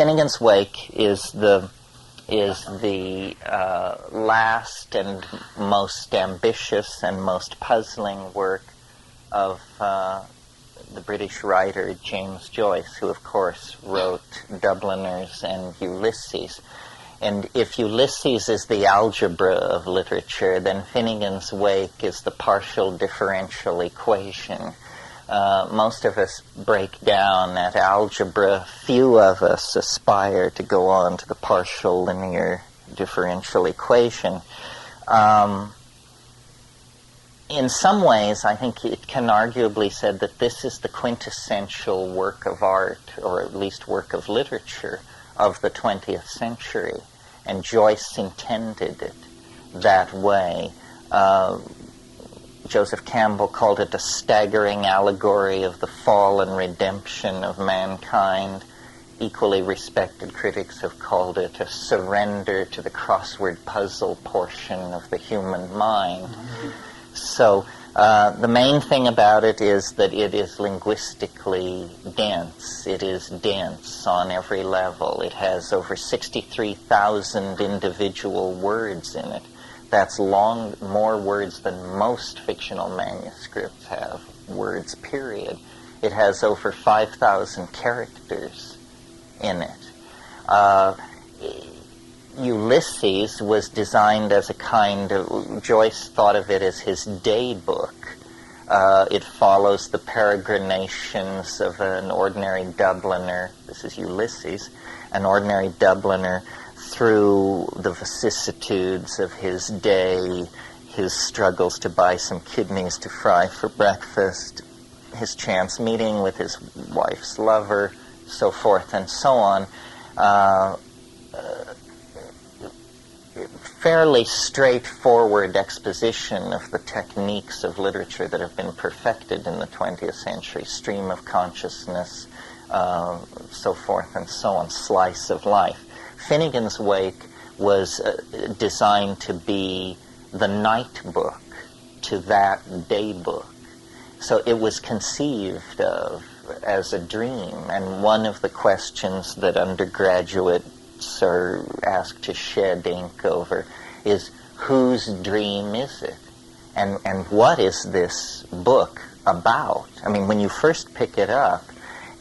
Finnegan's Wake is the last and most ambitious and most puzzling work of the British writer James Joyce, who of course wrote Dubliners and Ulysses. And if Ulysses is the algebra of literature, then Finnegan's Wake is the partial differential equation. Most of us break down at algebra. Few of us aspire to go on to the partial linear differential equation. In some ways, I think it can arguably be said that this is the quintessential work of art, or at least work of literature, of the 20th century. And Joyce intended it that way. Joseph Campbell called it a staggering allegory of the fall and redemption of mankind. Equally respected critics have called it a surrender to the crossword puzzle portion of the human mind. Mm-hmm. So the main thing about it is that it is linguistically dense. It is dense on every level. It has over 63,000 individual words in it. That's more words than most fictional manuscripts have, words, period. It has over 5,000 characters in it. Ulysses was designed as a kind of, Joyce thought of it as his day book. It follows the peregrinations of an ordinary Dubliner, this is Ulysses, an ordinary Dubliner through the vicissitudes of his day, his struggles to buy some kidneys to fry for breakfast, his chance meeting with his wife's lover, so forth and so on. Fairly straightforward exposition of the techniques of literature that have been perfected in the 20th century, stream of consciousness, so forth and so on, slice of life. Finnegan's Wake was designed to be the night book to that day book. So it was conceived of as a dream, and one of the questions that undergraduates are asked to shed ink over is, whose dream is it? And what is this book about? I mean, when you first pick it up,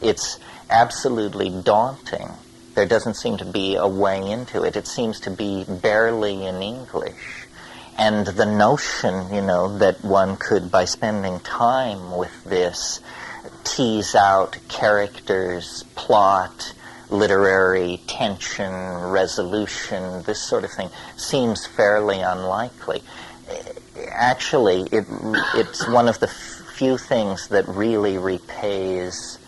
it's absolutely daunting. There doesn't seem to be a way into it. It seems to be barely in English. And the notion, that one could, by spending time with this, tease out characters, plot, literary tension, resolution, this sort of thing, seems fairly unlikely. Actually, it's one of the few things that really repays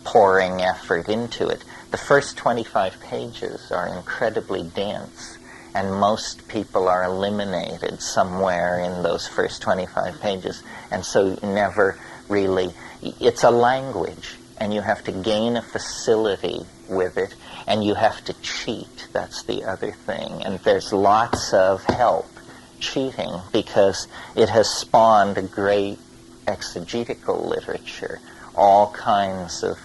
pouring effort into it. The first 25 pages are incredibly dense, and most people are eliminated somewhere in those first 25 pages, and so never really, it's a language, and you have to gain a facility with it, and you have to cheat. That's the other thing, and there's lots of help cheating, because it has spawned a great exegetical literature, all kinds of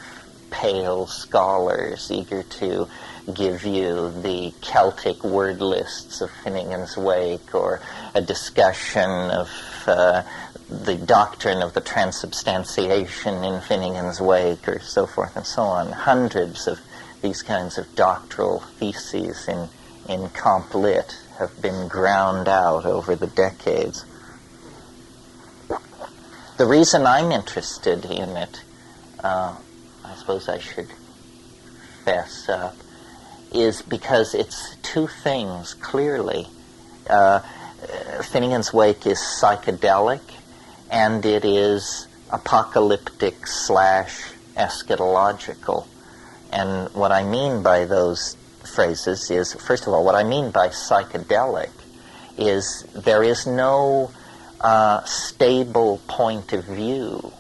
pale scholars eager to give you the Celtic word lists of Finnegan's Wake, or a discussion of the doctrine of the transubstantiation in Finnegan's Wake, or so forth and so on. Hundreds of these kinds of doctoral theses in Comp Lit have been ground out over the decades. The reason I'm interested in it, I suppose I should fess up, is because it's two things, clearly. Finnegan's Wake is psychedelic, and it is apocalyptic / eschatological. And what I mean by those phrases is, first of all, what I mean by psychedelic is there is no stable point of view.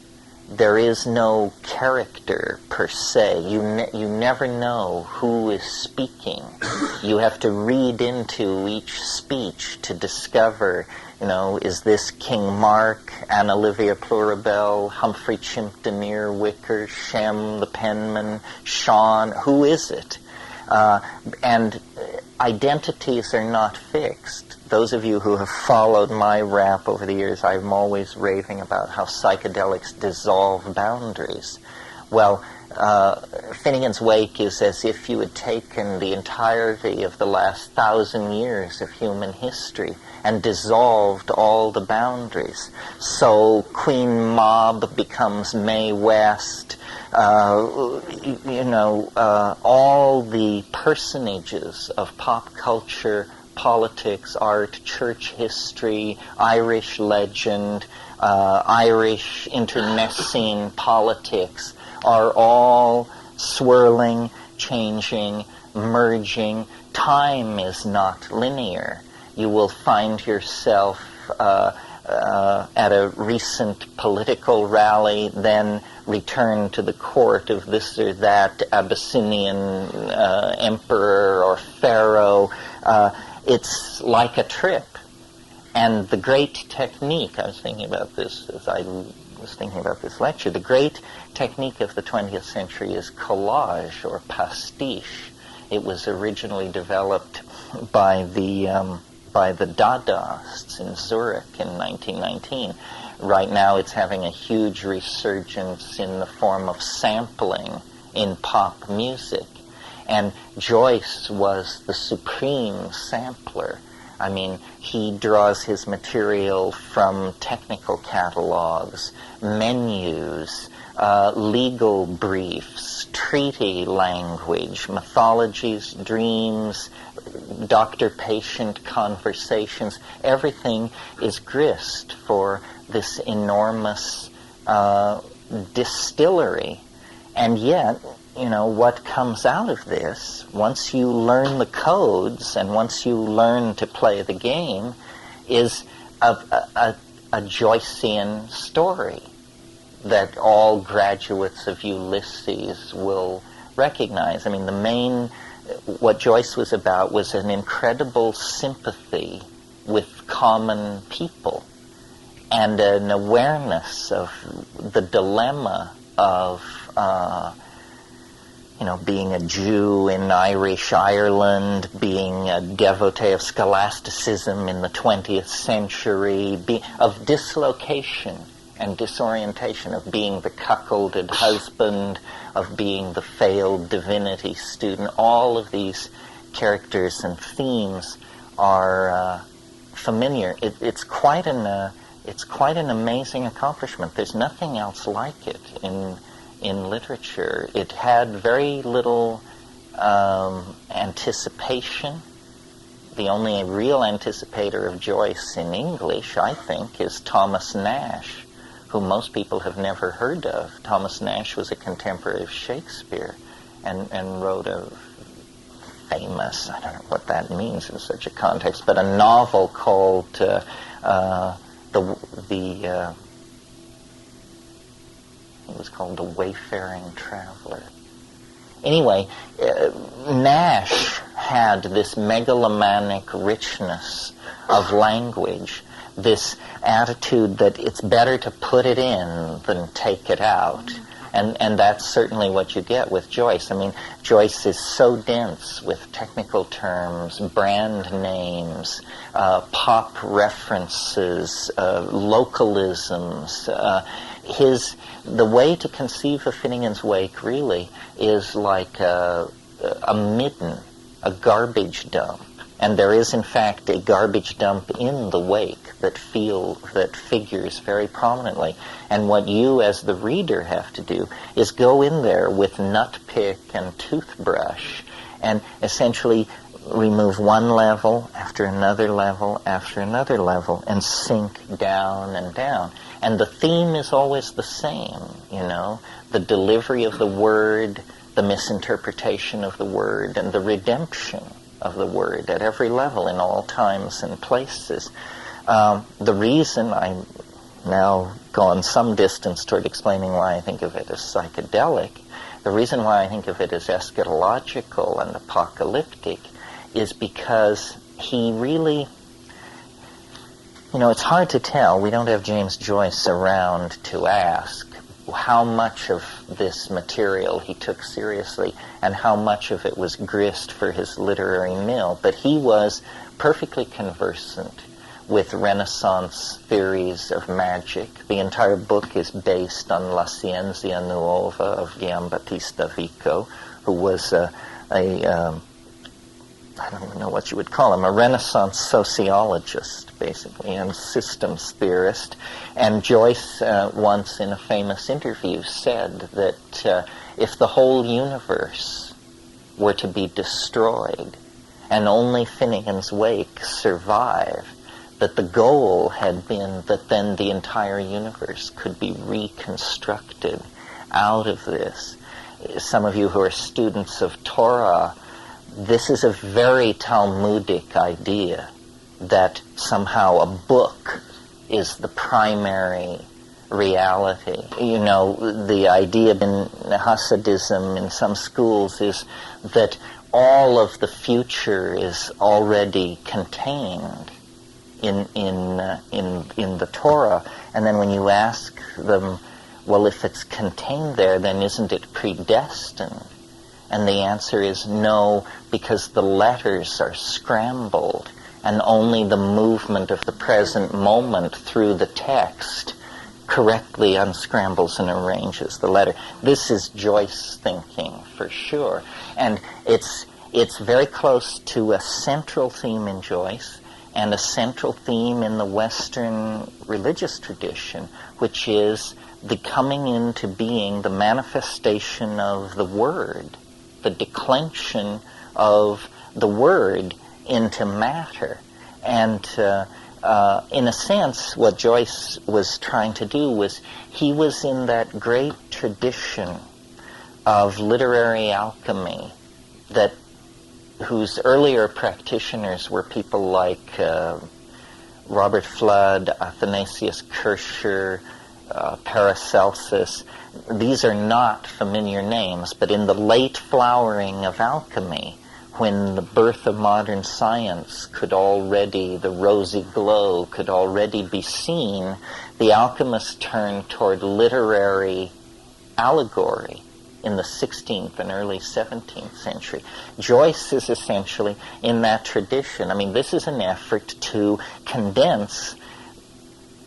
There is no character per se. You never know who is speaking. You have to read into each speech to discover, is this King Mark, Anna Livia Plurabelle, Humphrey Chimp de Near Wicker, Shem the penman, Sean? Who is it? And identities are not fixed. Those of you who have followed my rap over the years, I'm always raving about how psychedelics dissolve boundaries. Well, Finnegan's Wake is as if you had taken the entirety of the last 1,000 years of human history and dissolved all the boundaries. So Queen Mob becomes Mae West. All the personages of pop culture, politics, art, church history, Irish legend, Irish internecine politics are all swirling, changing, merging. Time is not linear. You will find yourself at a recent political rally, then return to the court of this or that Abyssinian emperor or pharaoh. It's like a trip. And the great technique, I was thinking about this as I was thinking about this lecture, the great technique of the 20th century is collage or pastiche. It was originally developed by the Dadaists in Zurich in 1919. Right now it's having a huge resurgence in the form of sampling in pop music. And Joyce was the supreme sampler. I mean, he draws his material from technical catalogs, menus, legal briefs, treaty language, mythologies, dreams, doctor-patient conversations. Everything is grist for this enormous distillery. And yet, what comes out of this, once you learn the codes and once you learn to play the game, is a Joycean story that all graduates of Ulysses will recognize. I mean, what Joyce was about was an incredible sympathy with common people and an awareness of the dilemma of being a Jew in Irish Ireland, being a devotee of scholasticism in the 20th century, of dislocation and disorientation, of being the cuckolded husband, of being the failed divinity student. All of these characters and themes are familiar. It's quite an amazing accomplishment. There's nothing else like it in literature. It had very little anticipation. The only real anticipator of Joyce in English, I think, is Thomas Nash, who most people have never heard of. Thomas Nash was a contemporary of Shakespeare and wrote a famous, I don't know what that means in such a context, but a novel called it was called The Wayfaring Traveler. Anyway, Nash had this megalomaniac richness of language, this attitude that it's better to put it in than take it out. And that's certainly what you get with Joyce. I mean, Joyce is so dense with technical terms, brand names, pop references, localisms. The way to conceive of Finnegan's Wake really is like a midden, a garbage dump. And there is, in fact, a garbage dump in the wake that figures very prominently. And what you, as the reader, have to do is go in there with nut pick and toothbrush and essentially remove one level after another level after another level and sink down and down. And the theme is always the same, the delivery of the word, the misinterpretation of the word, and the redemption of the word at every level in all times and places. The reason I've now gone some distance toward explaining why I think of it as psychedelic, the reason why I think of it as eschatological and apocalyptic is because he really, it's hard to tell. We don't have James Joyce around to ask how much of this material he took seriously and how much of it was grist for his literary mill. But he was perfectly conversant with Renaissance theories of magic. The entire book is based on La Scienza Nuova of Giambattista Vico, who was I don't know what you would call him, a Renaissance sociologist, basically, and systems theorist. And Joyce once in a famous interview said that if the whole universe were to be destroyed and only Finnegan's Wake survive, that the goal had been that then the entire universe could be reconstructed out of this. Some of you who are students of Torah, this is a very Talmudic idea that somehow a book is the primary reality. You know, the idea in Hasidism in some schools is that all of the future is already contained in the Torah, and then when you ask them, well, if it's contained there, then isn't it predestined? And the answer is no, because the letters are scrambled, and only the movement of the present moment through the text correctly unscrambles and arranges the letter. This is Joyce thinking, for sure. And it's very close to a central theme in Joyce, and a central theme in the Western religious tradition, which is the coming into being, the manifestation of the Word, the declension of the Word into matter. And in a sense, what Joyce was trying to do was, he was in that great tradition of literary alchemy whose earlier practitioners were people like Robert Flood, Athanasius Kircher, Paracelsus. These are not familiar names, but in the late flowering of alchemy, when the birth of modern science the rosy glow could already be seen, the alchemists turned toward literary allegory in the 16th and early 17th century. Joyce is essentially in that tradition. I mean, this is an effort to condense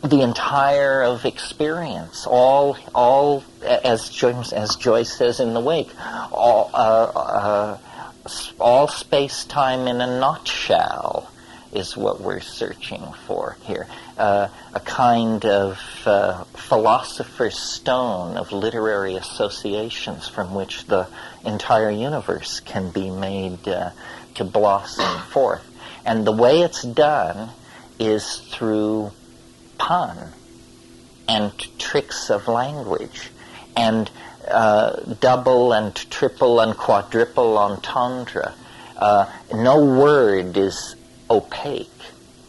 the entire of experience, all as Joyce says in The Wake, all space-time in a nutshell is what we're searching for here. A kind of philosopher's stone of literary associations from which the entire universe can be made to blossom forth. And the way it's done is through pun and tricks of language and double and triple and quadruple entendre. No word is opaque.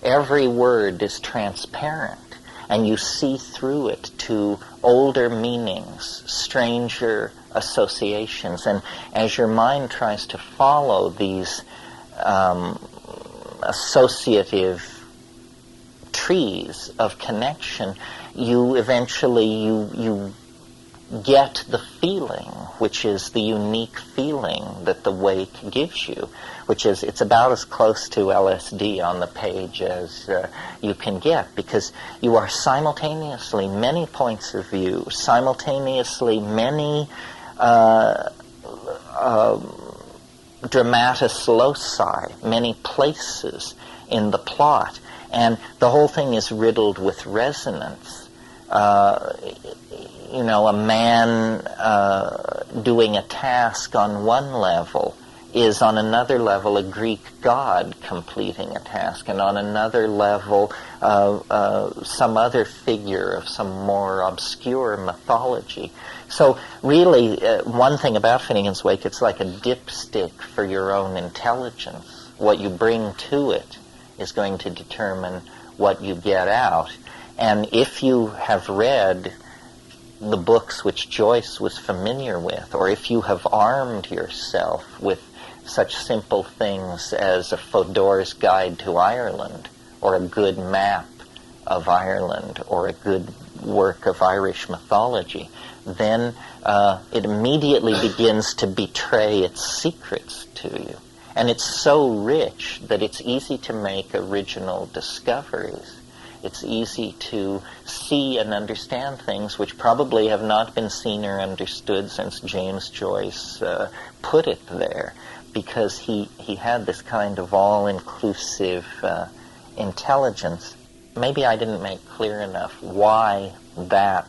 Every word is transparent, and you see through it to older meanings, stranger associations. And as your mind tries to follow these associative trees of connection, you eventually you get the feeling, which is the unique feeling that the Wake gives you, which is, it's about as close to LSD on the page as you can get, because you are simultaneously many points of view, simultaneously many dramatis loci, many places in the plot, and the whole thing is riddled with resonance. You know, a man doing a task on one level is on another level a Greek god completing a task, and on another level some other figure of some more obscure mythology. So really, one thing about Finnegan's Wake, it's like a dipstick for your own intelligence. What you bring to it is going to determine what you get out. And if you have read the books which Joyce was familiar with, or if you have armed yourself with such simple things as a Fodor's Guide to Ireland, or a good map of Ireland, or a good work of Irish mythology, then it immediately begins to betray its secrets to you. And it's so rich that it's easy to make original discoveries. It's easy to see and understand things which probably have not been seen or understood since James Joyce put it there, because he had this kind of all-inclusive intelligence. Maybe I didn't make clear enough why that,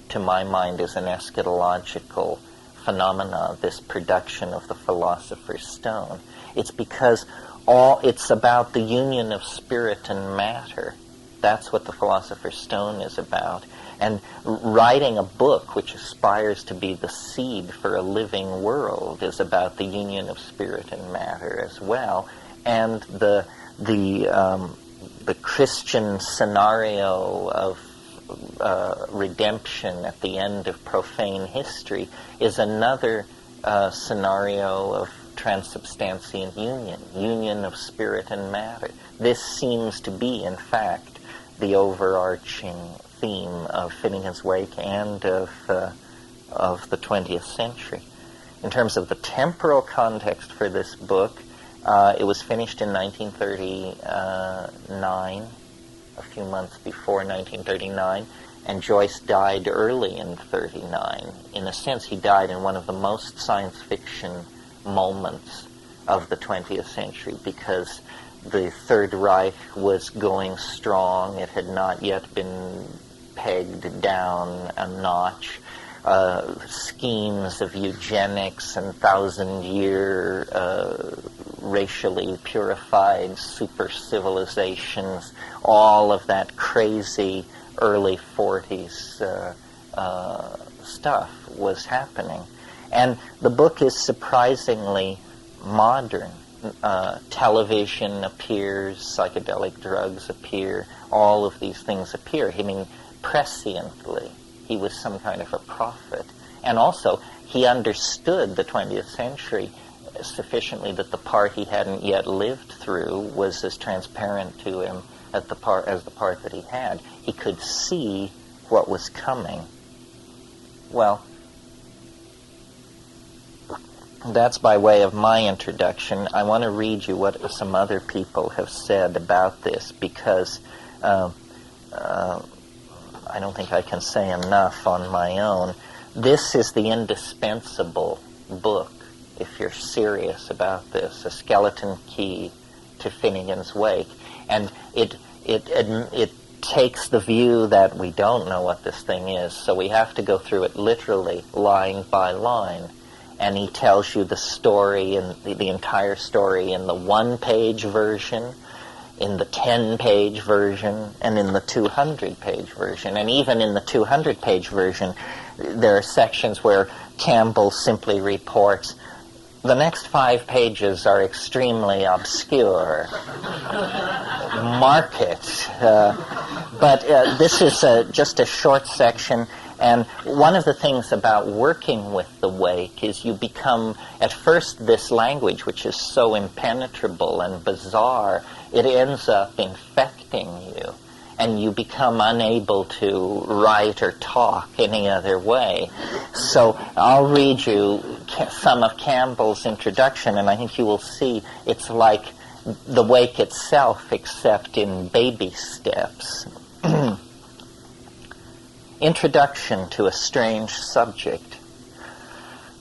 to my mind, is an eschatological phenomena, this production of the Philosopher's Stone. It's because it's about the union of spirit and matter. That's what the Philosopher's Stone is about. And writing a book which aspires to be the seed for a living world is about the union of spirit and matter as well. And the Christian scenario of redemption at the end of profane history is another scenario of transubstantial union of spirit and matter. This seems to be, in fact, the overarching theme of Finnegan's Wake and of the 20th century. In terms of the temporal context for this book, it was finished in 1939, a few months before 1939, and Joyce died early in 39. In a sense, he died in one of the most science fiction moments of the 20th century, because the Third Reich was going strong. It had not yet been pegged down a notch. Schemes of eugenics and thousand-year racially purified super civilizations, all of that crazy early 40s stuff was happening. And the book is surprisingly modern. Television appears, psychedelic drugs appear, all of these things appear. I mean, presciently, he was some kind of a prophet. And also, he understood the 20th century sufficiently that the part he hadn't yet lived through was as transparent to him as the part that he had. He could see what was coming. Well, that's by way of my introduction. I want to read you what some other people have said about this, because I don't think I can say enough on my own. This is the indispensable book, if you're serious about this, a skeleton key to Finnegan's Wake. And it takes the view that we don't know what this thing is, so we have to go through it literally, line by line. And he tells you the story, and the entire story, in the one-page version, in the 10-page version, and in the 200-page version. And even in the 200-page version, there are sections where Campbell simply reports, the next 5 pages are extremely obscure. Mark it. But this is just a short section. And one of the things about working with the Wake is you become, at first, this language, which is so impenetrable and bizarre, it ends up infecting you, and you become unable to write or talk any other way. So I'll read you some of Campbell's introduction, and I think you will see it's like the Wake itself, except in baby steps. Introduction to a Strange Subject.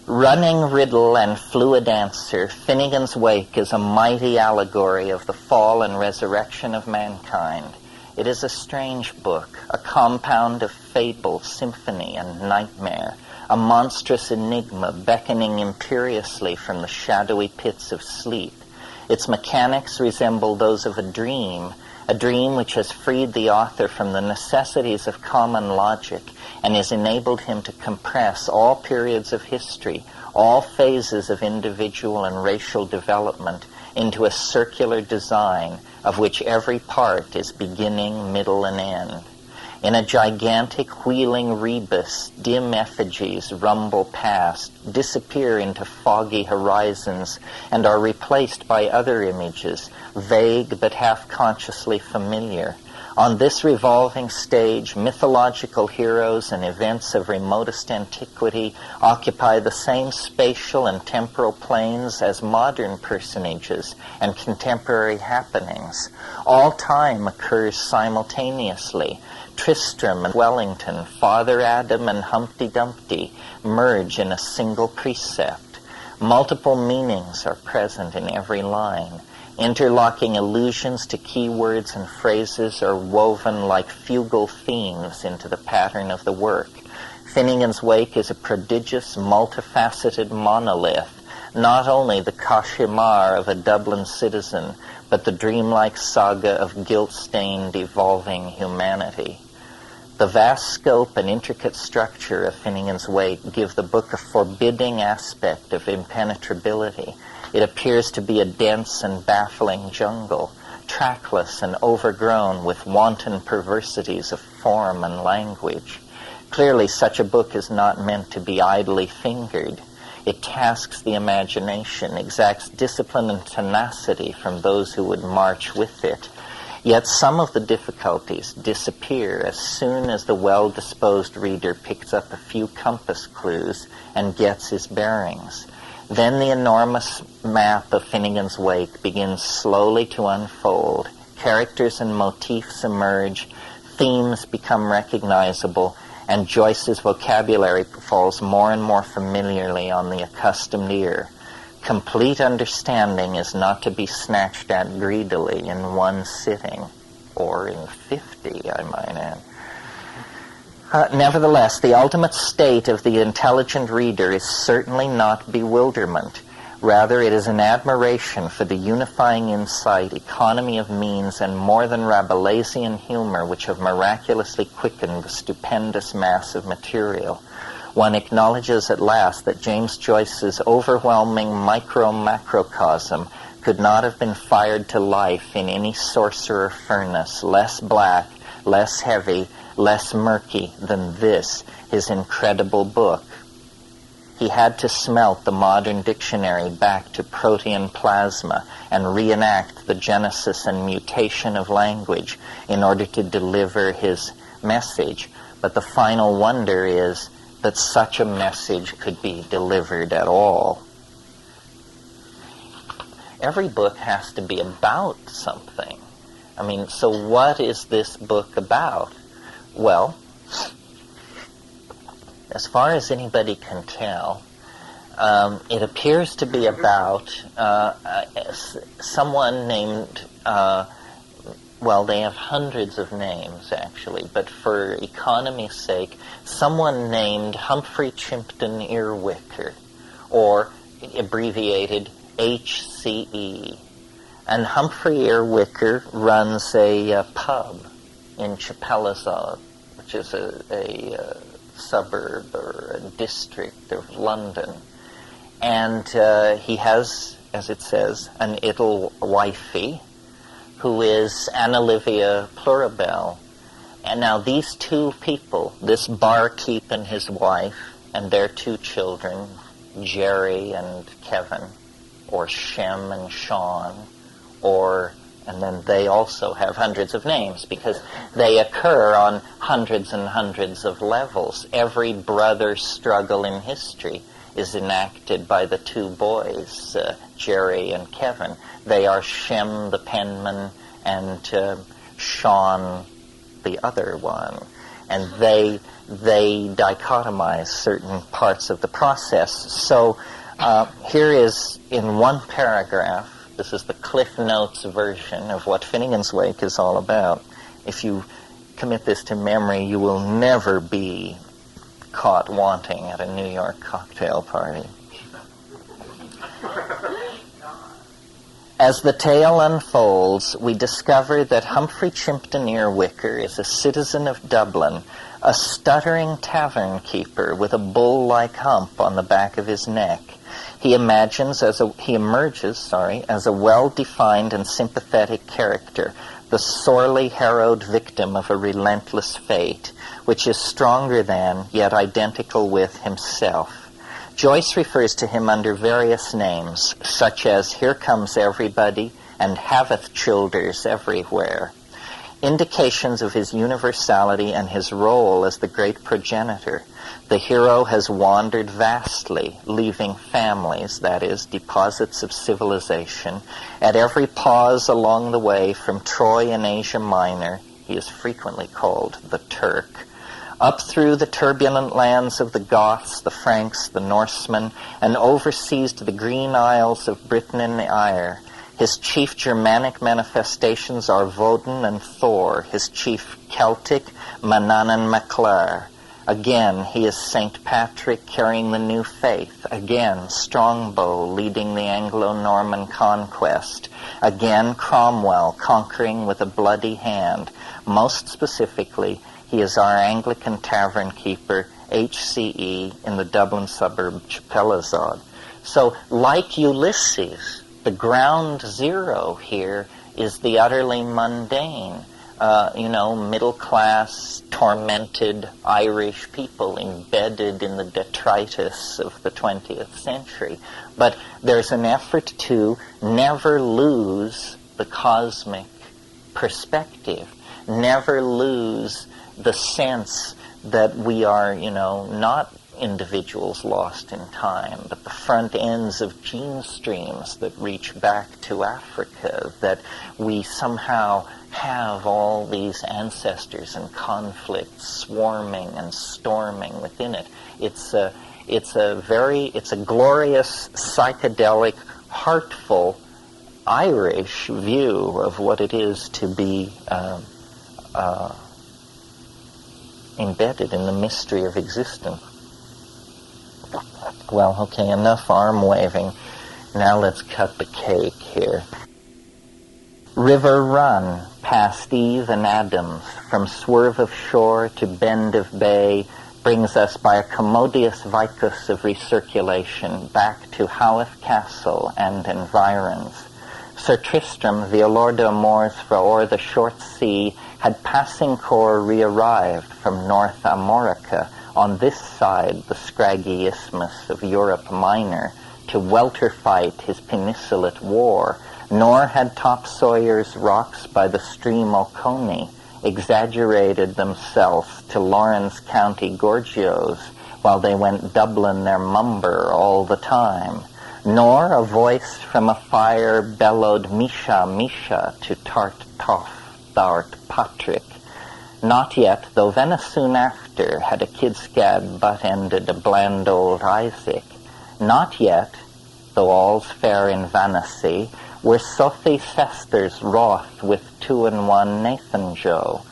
Running riddle and fluid answer, Finnegan's Wake is a mighty allegory of the fall and resurrection of mankind. It is a strange book, a compound of fable, symphony, and nightmare, a monstrous enigma beckoning imperiously from the shadowy pits of sleep. Its mechanics resemble those of a dream which has freed the author from the necessities of common logic and has enabled him to compress all periods of history, all phases of individual and racial development into a circular design of which every part is beginning, middle, and end. In a gigantic wheeling rebus, dim effigies rumble past, disappear into foggy horizons, and are replaced by other images, vague but half-consciously familiar. On this revolving stage, mythological heroes and events of remotest antiquity occupy the same spatial and temporal planes as modern personages and contemporary happenings. All time occurs simultaneously. Tristram and Wellington, Father Adam and Humpty Dumpty merge in a single precept. Multiple meanings are present in every line. Interlocking allusions to keywords and phrases are woven like fugal themes into the pattern of the work. Finnegan's Wake is a prodigious, multifaceted monolith, not only the cauchemar of a Dublin citizen, but the dreamlike saga of guilt-stained, evolving humanity. The vast scope and intricate structure of Finnegan's Wake give the book a forbidding aspect of impenetrability. It appears to be a dense and baffling jungle, trackless and overgrown with wanton perversities of form and language. Clearly, such a book is not meant to be idly fingered. It tasks the imagination, exacts discipline and tenacity from those who would march with it. Yet some of the difficulties disappear as soon as the well-disposed reader picks up a few compass clues and gets his bearings. Then the enormous map of Finnegan's Wake begins slowly to unfold. Characters and motifs emerge, themes become recognizable, and Joyce's vocabulary falls more and more familiarly on the accustomed ear. Complete understanding is not to be snatched at greedily in one sitting, or in 50, I might add. Nevertheless, the ultimate state of the intelligent reader is certainly not bewilderment. Rather, it is an admiration for the unifying insight, economy of means, and more than Rabelaisian humor which have miraculously quickened the stupendous mass of material. One acknowledges at last that James Joyce's overwhelming micro-macrocosm could not have been fired to life in any sorcerer furnace less black, less heavy, less murky than this, his incredible book. He had to smelt the modern dictionary back to protean plasma and reenact the genesis and mutation of language in order to deliver his message. But the final wonder is that such a message could be delivered at all. Every book has to be about something. I mean, so what is this book about? Well, as far as anybody can tell, it appears to be about someone named, well, they have hundreds of names, actually, but for economy's sake, someone named Humphrey Chimpton Earwicker, or abbreviated HCE. And Humphrey Earwicker runs a pub in Chapelizod, which is a suburb or a district of London. And he has, as it says, an ital wifey, who is Livia Plurabelle. And now these two people, this barkeep and his wife, and their two children, Jerry and Kevin, or Shem and Sean, and then they also have hundreds of names because they occur on hundreds and hundreds of levels. Every brother struggle in history is enacted by the two boys, Jerry and Kevin. They are Shem the penman and Sean the other one. And they dichotomize certain parts of the process. So here is, in one paragraph, this is the Cliff Notes version of what Finnegan's Wake is all about. If you commit this to memory, you will never be caught wanting at a New York cocktail party. As the tale unfolds, we discover that Humphrey Chimpton Earwicker is a citizen of Dublin, a stuttering tavern keeper with a bull-like hump on the back of his neck. He emerges as a well-defined and sympathetic character, the sorely harrowed victim of a relentless fate, which is stronger than, yet identical with, himself. Joyce refers to him under various names, such as Here Comes Everybody and Haveth Childers Everywhere. indications of his universality and his role as the great progenitor. The hero has wandered vastly, leaving families, that is, deposits of civilization. At every pause along the way, from Troy in Asia Minor, he is frequently called the Turk, up through the turbulent lands of the Goths, the Franks, the Norsemen, and overseas to the green isles of Britain and the Eyre. His chief Germanic manifestations are Woden and Thor, his chief Celtic, Manan and Maclair. Again, he is St. Patrick carrying the new faith. Again, Strongbow leading the Anglo-Norman conquest. Again, Cromwell conquering with a bloody hand. Most specifically, he is our Anglican tavern keeper, HCE, in the Dublin suburb Chapelizod. So, like Ulysses, the ground zero here is the utterly mundane, middle-class, tormented Irish people embedded in the detritus of the 20th century. But there's an effort to never lose the cosmic perspective, never lose the sense that we are, not individuals lost in time, but the front ends of gene streams that reach back to Africa, that we somehow have all these ancestors and conflicts swarming and storming within it. It's a glorious, psychedelic, heartful Irish view of what it is to be embedded in the mystery of existence. Well, okay, enough arm waving. Now let's cut the cake here. River run past Eve and Adams, from swerve of shore to bend of bay, brings us by a commodious vicus of recirculation back to Howth Castle and environs. Sir Tristram, the Lord d'Amours fra o'er the short sea, had passing corps re-arrived from North Amorica, on this side the scraggy isthmus of Europe Minor, to welter fight his peninsulate war, nor had Topsawyer's rocks by the stream Oconee exaggerated themselves to Lawrence County Gorgios, while they went Dublin their mumber all the time, nor a voice from a fire bellowed Misha, Misha to Tart Toff, thou'rt Patrick. Not yet, though Venice soon after had a kid-scad butt-ended a bland old Isaac. Not yet, though all's fair in Vanity, were Sophie Sester's wroth with 2-in-1 Nathan Joe.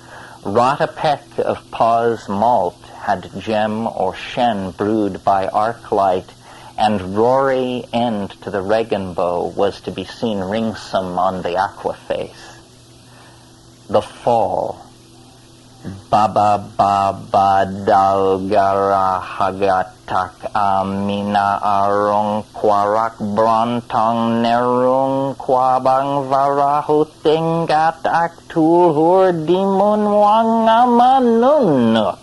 Rot a peck of Paw's malt had gem or shen brewed by arc light, and Rory end to the Regenbow was to be seen ringsome on the aquaface. The fall. Baba Baba Dalgara Hagatak Amina Arong Kwarak Brontong Nerung Kwabang Varahu Tingat Aktul Hur Dimon Wangamanunuk.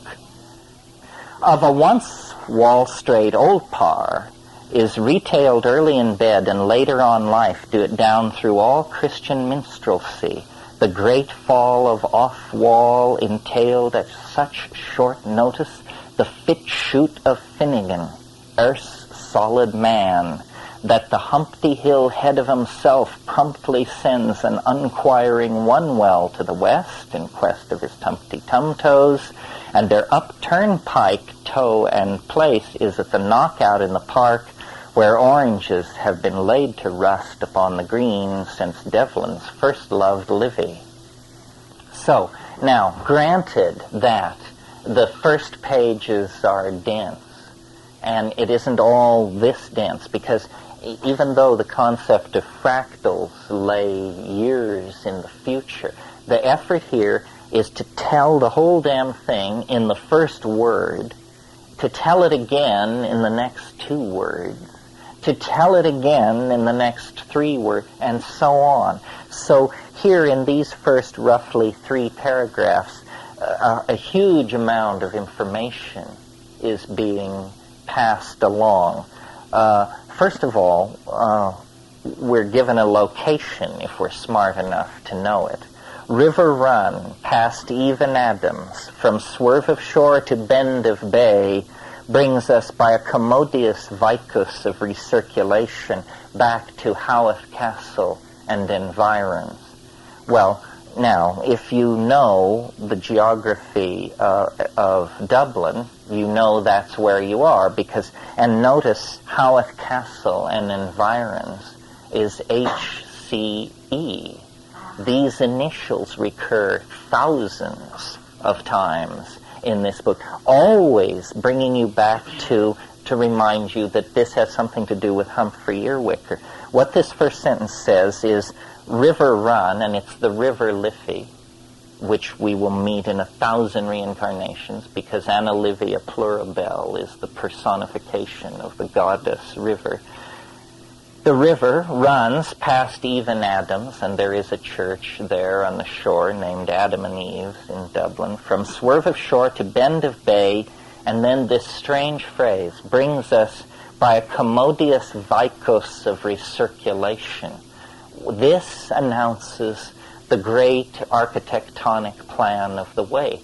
Of a once Wall Street old par is retailed early in bed and later on life down through all Christian minstrelsy. The great fall of off-wall entailed at such short notice the fit shoot of Finnegan, Earth's solid man, that the Humpty Hill head of himself promptly sends an unquiring one well to the west in quest of his tumpty-tum-toes, and their upturned pike toe and place is at the knockout in the park, where oranges have been laid to rust upon the green since Devlin's first loved Livy. So, now, granted that the first pages are dense, and it isn't all this dense, because even though the concept of fractals lay years in the future, the effort here is to tell the whole damn thing in the first word, to tell it again in the next 2 words, to tell it again in the next 3 words, and so on. So here in these first roughly 3 paragraphs, a huge amount of information is being passed along. First of all, we're given a location if we're smart enough to know it. River run past even Adams, from swerve of shore to bend of bay, brings us by a commodious vicus of recirculation back to Haworth Castle and environs. Well, now, if you know the geography of Dublin, you know that's where you are, and notice Haworth Castle and environs is HCE. These initials recur thousands of times in this book, always bringing you back to remind you that this has something to do with Humphrey Earwicker. What this first sentence says is, river run, and it's the river Liffey, which we will meet in 1,000 reincarnations, because Anna Livia Plurabelle is the personification of the goddess river. The river runs past even Adams, and there is a church there on the shore named Adam and Eve's in Dublin, from swerve of shore to bend of bay, and then this strange phrase brings us by a commodious vicus of recirculation. This announces the great architectonic plan of the wake,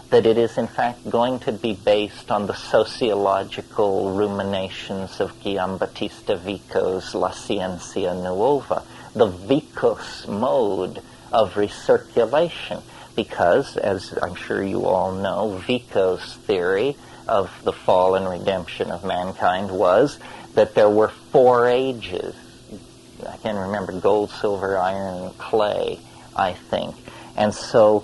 that it is in fact going to be based on the sociological ruminations of Giambattista Vico's La Scienza Nuova, the vicus mode of recirculation, because, as I'm sure you all know, Vico's theory of the fall and redemption of mankind was that there were 4 ages. I can't remember, gold, silver, iron, and clay, I think. And so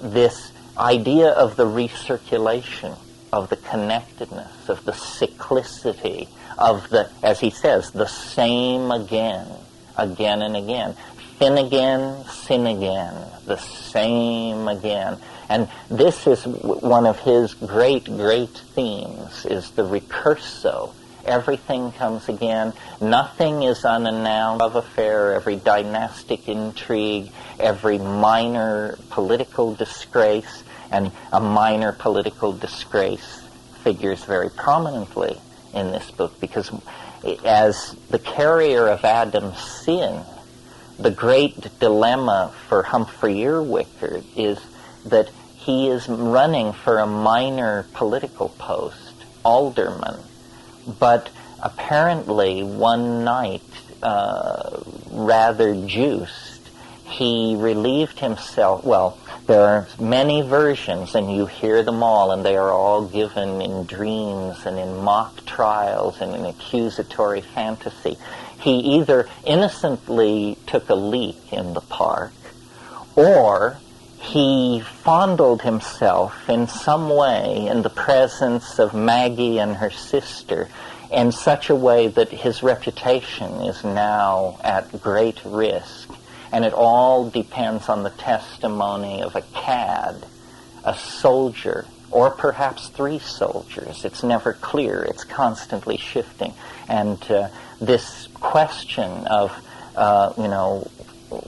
this idea of the recirculation, of the connectedness, of the cyclicity, of the, as he says, the same again and again. Finnegan, sin again, the same again. And this is one of his great themes, is the recurso. Everything comes again. Nothing is unannounced. Love affair, every dynastic intrigue, every minor political disgrace, and a minor political disgrace figures very prominently in this book, because as the carrier of Adam's sin, the great dilemma for Humphrey Earwicker is that he is running for a minor political post, alderman, but apparently one night, rather juiced, he relieved himself. Well, there are many versions, and you hear them all, and they are all given in dreams and in mock trials and in accusatory fantasy. He either innocently took a leak in the park, or he fondled himself in some way in the presence of Maggie and her sister in such a way that his reputation is now at great risk. And it all depends on the testimony of a cad, a soldier, or perhaps 3 soldiers. It's never clear. It's constantly shifting. And this question of,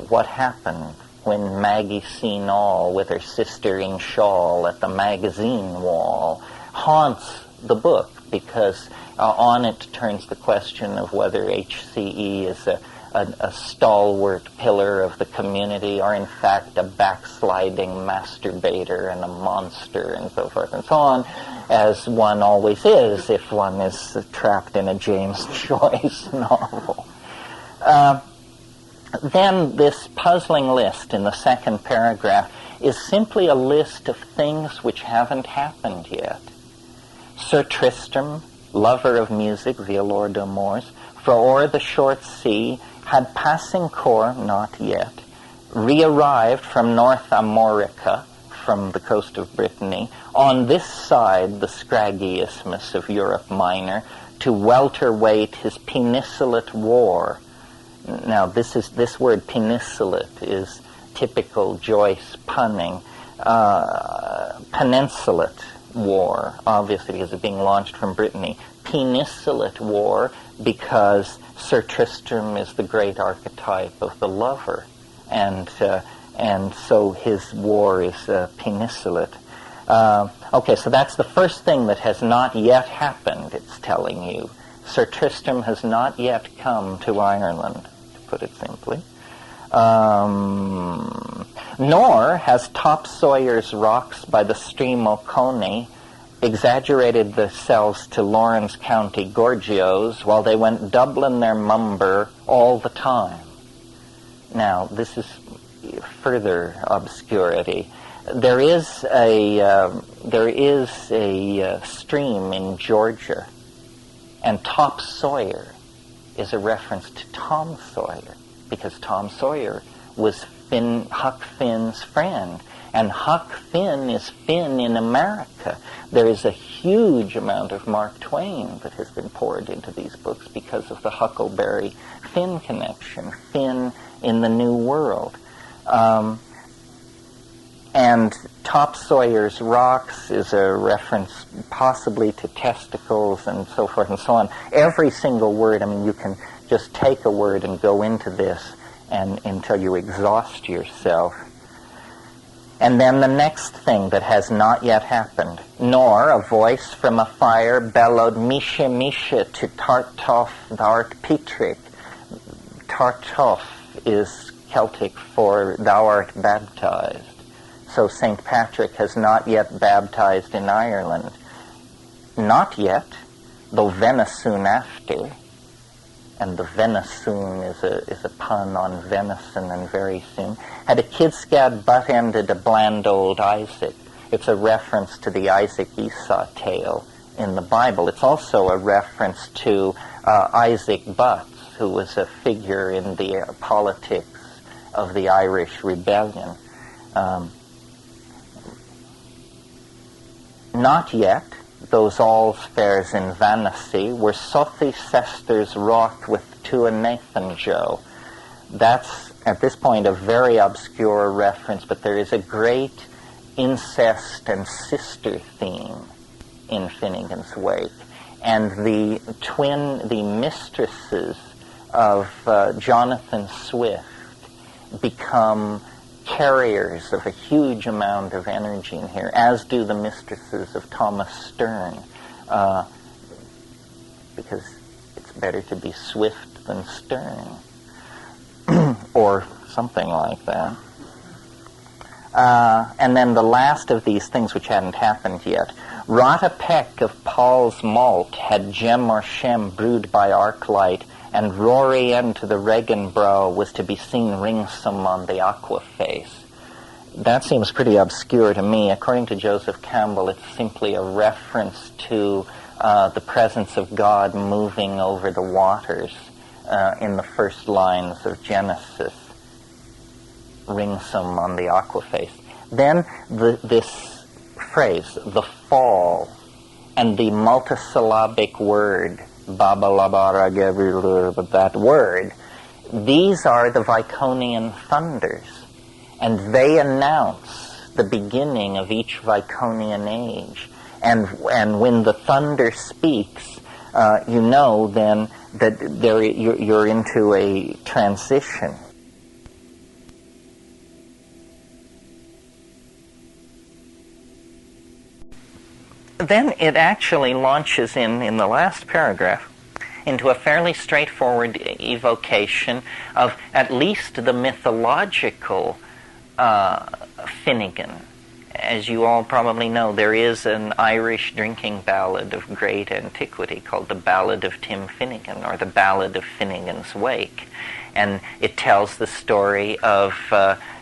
what happened when Maggie seen all with her sister in shawl at the magazine wall haunts the book, because on it turns the question of whether HCE is a stalwart pillar of the community, or in fact a backsliding masturbator and a monster, and so forth and so on, as one always is if one is trapped in a James Joyce novel. Then this puzzling list in the second paragraph is simply a list of things which haven't happened yet. Sir Tristram, lover of music, Violor d'Amours, for o'er the short sea, had passing corps, not yet, re-arrived from North Amorica, from the coast of Brittany, on this side the scraggy isthmus of Europe Minor, to welterweight his peninsulate war. Now, this word peninsulate is typical Joyce punning. Peninsulate war, obviously, because it's being launched from Brittany. Peninsulate war, because Sir Tristram is the great archetype of the lover, and so his war is peninsulate. Okay, so that's the first thing that has not yet happened, it's telling you. Sir Tristram has not yet come to Ireland, to put it simply. Nor has Top Sawyer's rocks by the stream Oconee exaggerated themselves to Lawrence County gorgios while they went doubling their mumber all the time. Now, this is further obscurity. There is a stream in Georgia, and Top Sawyer is a reference to Tom Sawyer, because Tom Sawyer was Huck Finn's friend, and Huck Finn is Finn in America. There is a huge amount of Mark Twain that has been poured into these books because of the Huckleberry Finn connection, Finn in the New World. And Top Sawyer's rocks is a reference possibly to testicles and so forth and so on. Every single word, I mean, you can just take a word and go into this and until you exhaust yourself. And then the next thing that has not yet happened. Nor a voice from a fire bellowed, Misha, Misha, to Tartuffe, thou'rt Petric. Tartuffe is Celtic for thou art baptized. So St. Patrick has not yet baptized in Ireland. Not yet, though Venice soon after. And the venison is a pun on venison and very soon. Had a kid-scad butt-ended a bland old Isaac. It's a reference to the Isaac Esau tale in the Bible. It's also a reference to Isaac Butts, who was a figure in the politics of the Irish Rebellion. Not yet, those all's fairs in Vanity, were Sothi Sesters wrought with to a Nathan Joe. That's, at this point, a very obscure reference, but there is a great incest and sister theme in Finnegan's Wake. And the mistresses of Jonathan Swift become carriers of a huge amount of energy in here, as do the mistresses of Thomas Stern, because it's better to be Swift than Stern, or something like that. And then the last of these things, which hadn't happened yet, Rot a peck of Paul's malt had gem or shem brewed by arc-light, and Rory into the Regan brow was to be seen ringsome on the aqua face. That seems pretty obscure to me. According to Joseph Campbell, it's simply a reference to the presence of God moving over the waters in the first lines of Genesis. Ringsome on the aqua face. Then this phrase, the fall, and the multisyllabic word, that word, these are the Viconian thunders, and they announce the beginning of each Viconian age. And when the thunder speaks, you know then that you're into a transition. Then it actually launches in the last paragraph into a fairly straightforward evocation of at least the mythological Finnegan. As you all probably know, there is an Irish drinking ballad of great antiquity called the Ballad of Tim Finnegan, or the Ballad of Finnegan's Wake. And it tells the story of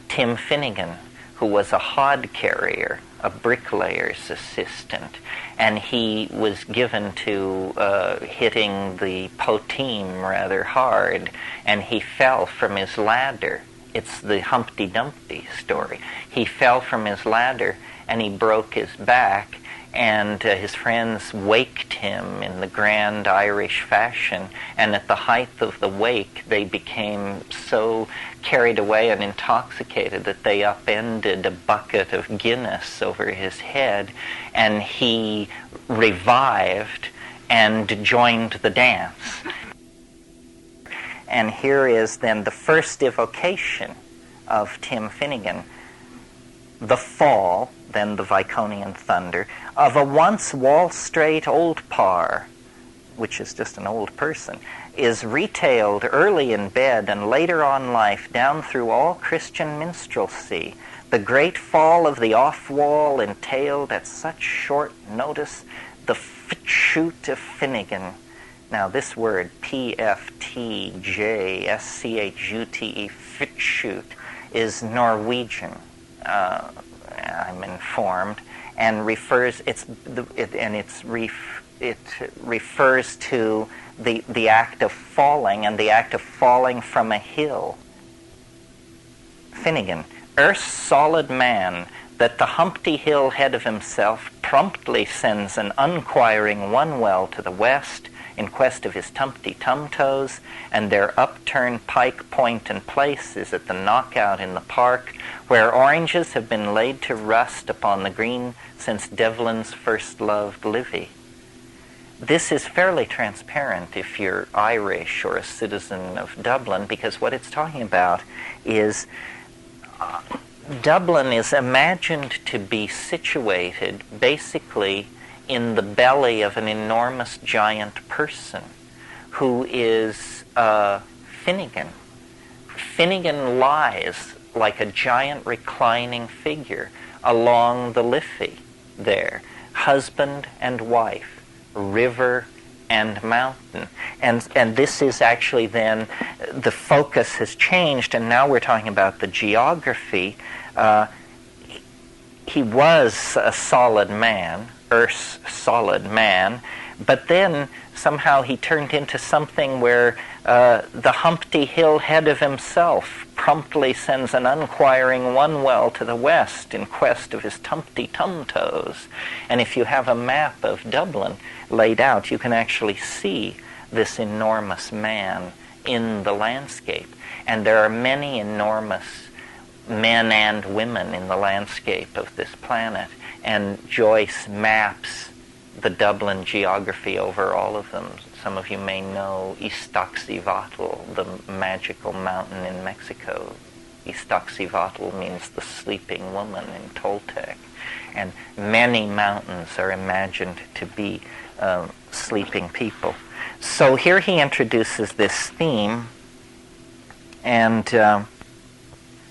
Tim Finnegan, who was a hod carrier, a bricklayer's assistant, and he was given to hitting the poteen rather hard, and he fell from his ladder. It's the Humpty Dumpty story. He fell from his ladder, and he broke his back, and his friends waked him in the grand Irish fashion, and at the height of the wake, they became so carried away and intoxicated that they upended a bucket of Guinness over his head, and he revived and joined the dance. And here is then the first evocation of Tim Finnegan, the fall, then the Viconian thunder, of a once Wall Street old par, which is just an old person, is retailed early in bed and later on life down through all Christian minstrelsy. The great fall of the off-wall entailed at such short notice the shoot of Finnegan. Now this word, P-F-T-J-S-C-H-U-T-E, shoot, is Norwegian, I'm informed, and refers it refers to the act of falling, and the act of falling from a hill. Finnegan, earth's solid man, that the Humpty Hill head of himself promptly sends an unquiring one well to the west in quest of his tumpty-tum-toes, and their upturned pike point and place is at the knockout in the park, where oranges have been laid to rust upon the green since Devlin's first loved Livia. This is fairly transparent if you're Irish or a citizen of Dublin, because what it's talking about is Dublin is imagined to be situated basically in the belly of an enormous giant person who is Finnegan. Finnegan lies like a giant reclining figure along the Liffey there, husband and wife, river and mountain. And this is actually then, the focus has changed, and now we're talking about the geography. He was a solid man, Earth's solid man, but then somehow he turned into something where the Humpty Hill head of himself promptly sends an unquiring one well to the west in quest of his tumpty-tum-toes. And if you have a map of Dublin laid out, you can actually see this enormous man in the landscape. And there are many enormous men and women in the landscape of this planet. And Joyce maps the Dublin geography over all of them. Some of you may know Iztaccíhuatl, the magical mountain in Mexico. Iztaccíhuatl means the sleeping woman in Toltec. And many mountains are imagined to be sleeping people. So here he introduces this theme, and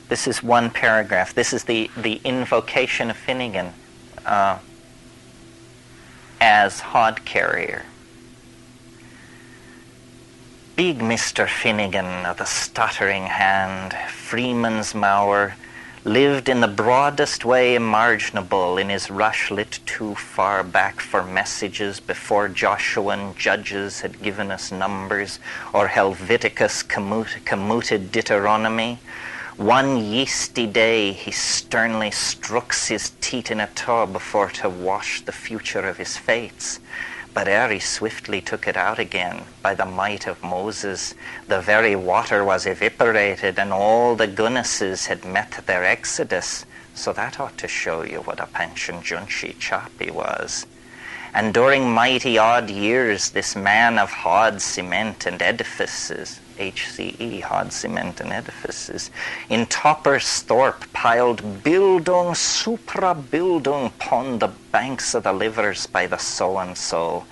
this is one paragraph. This is the invocation of Finnegan as hod carrier. Big Mr. Finnegan of the stuttering hand, freeman's mower, lived in the broadest way imaginable in his rushlit too far back for messages before Joshuan judges had given us numbers or Helveticus commuted Deuteronomy. One yeasty day he sternly strooks his teat in a tub for to wash the future of his fates. But ere he swiftly took it out again, by the might of Moses, the very water was evaporated, and all the gunnesses had met their exodus. So that ought to show you what a pension junchy chap he was. And during mighty odd years, this man of hod cement and edifices, HCE, hod cement and edifices, in Toppersthorpe piled Bildung supra Bildung pon the banks of the livers by the so-and-so.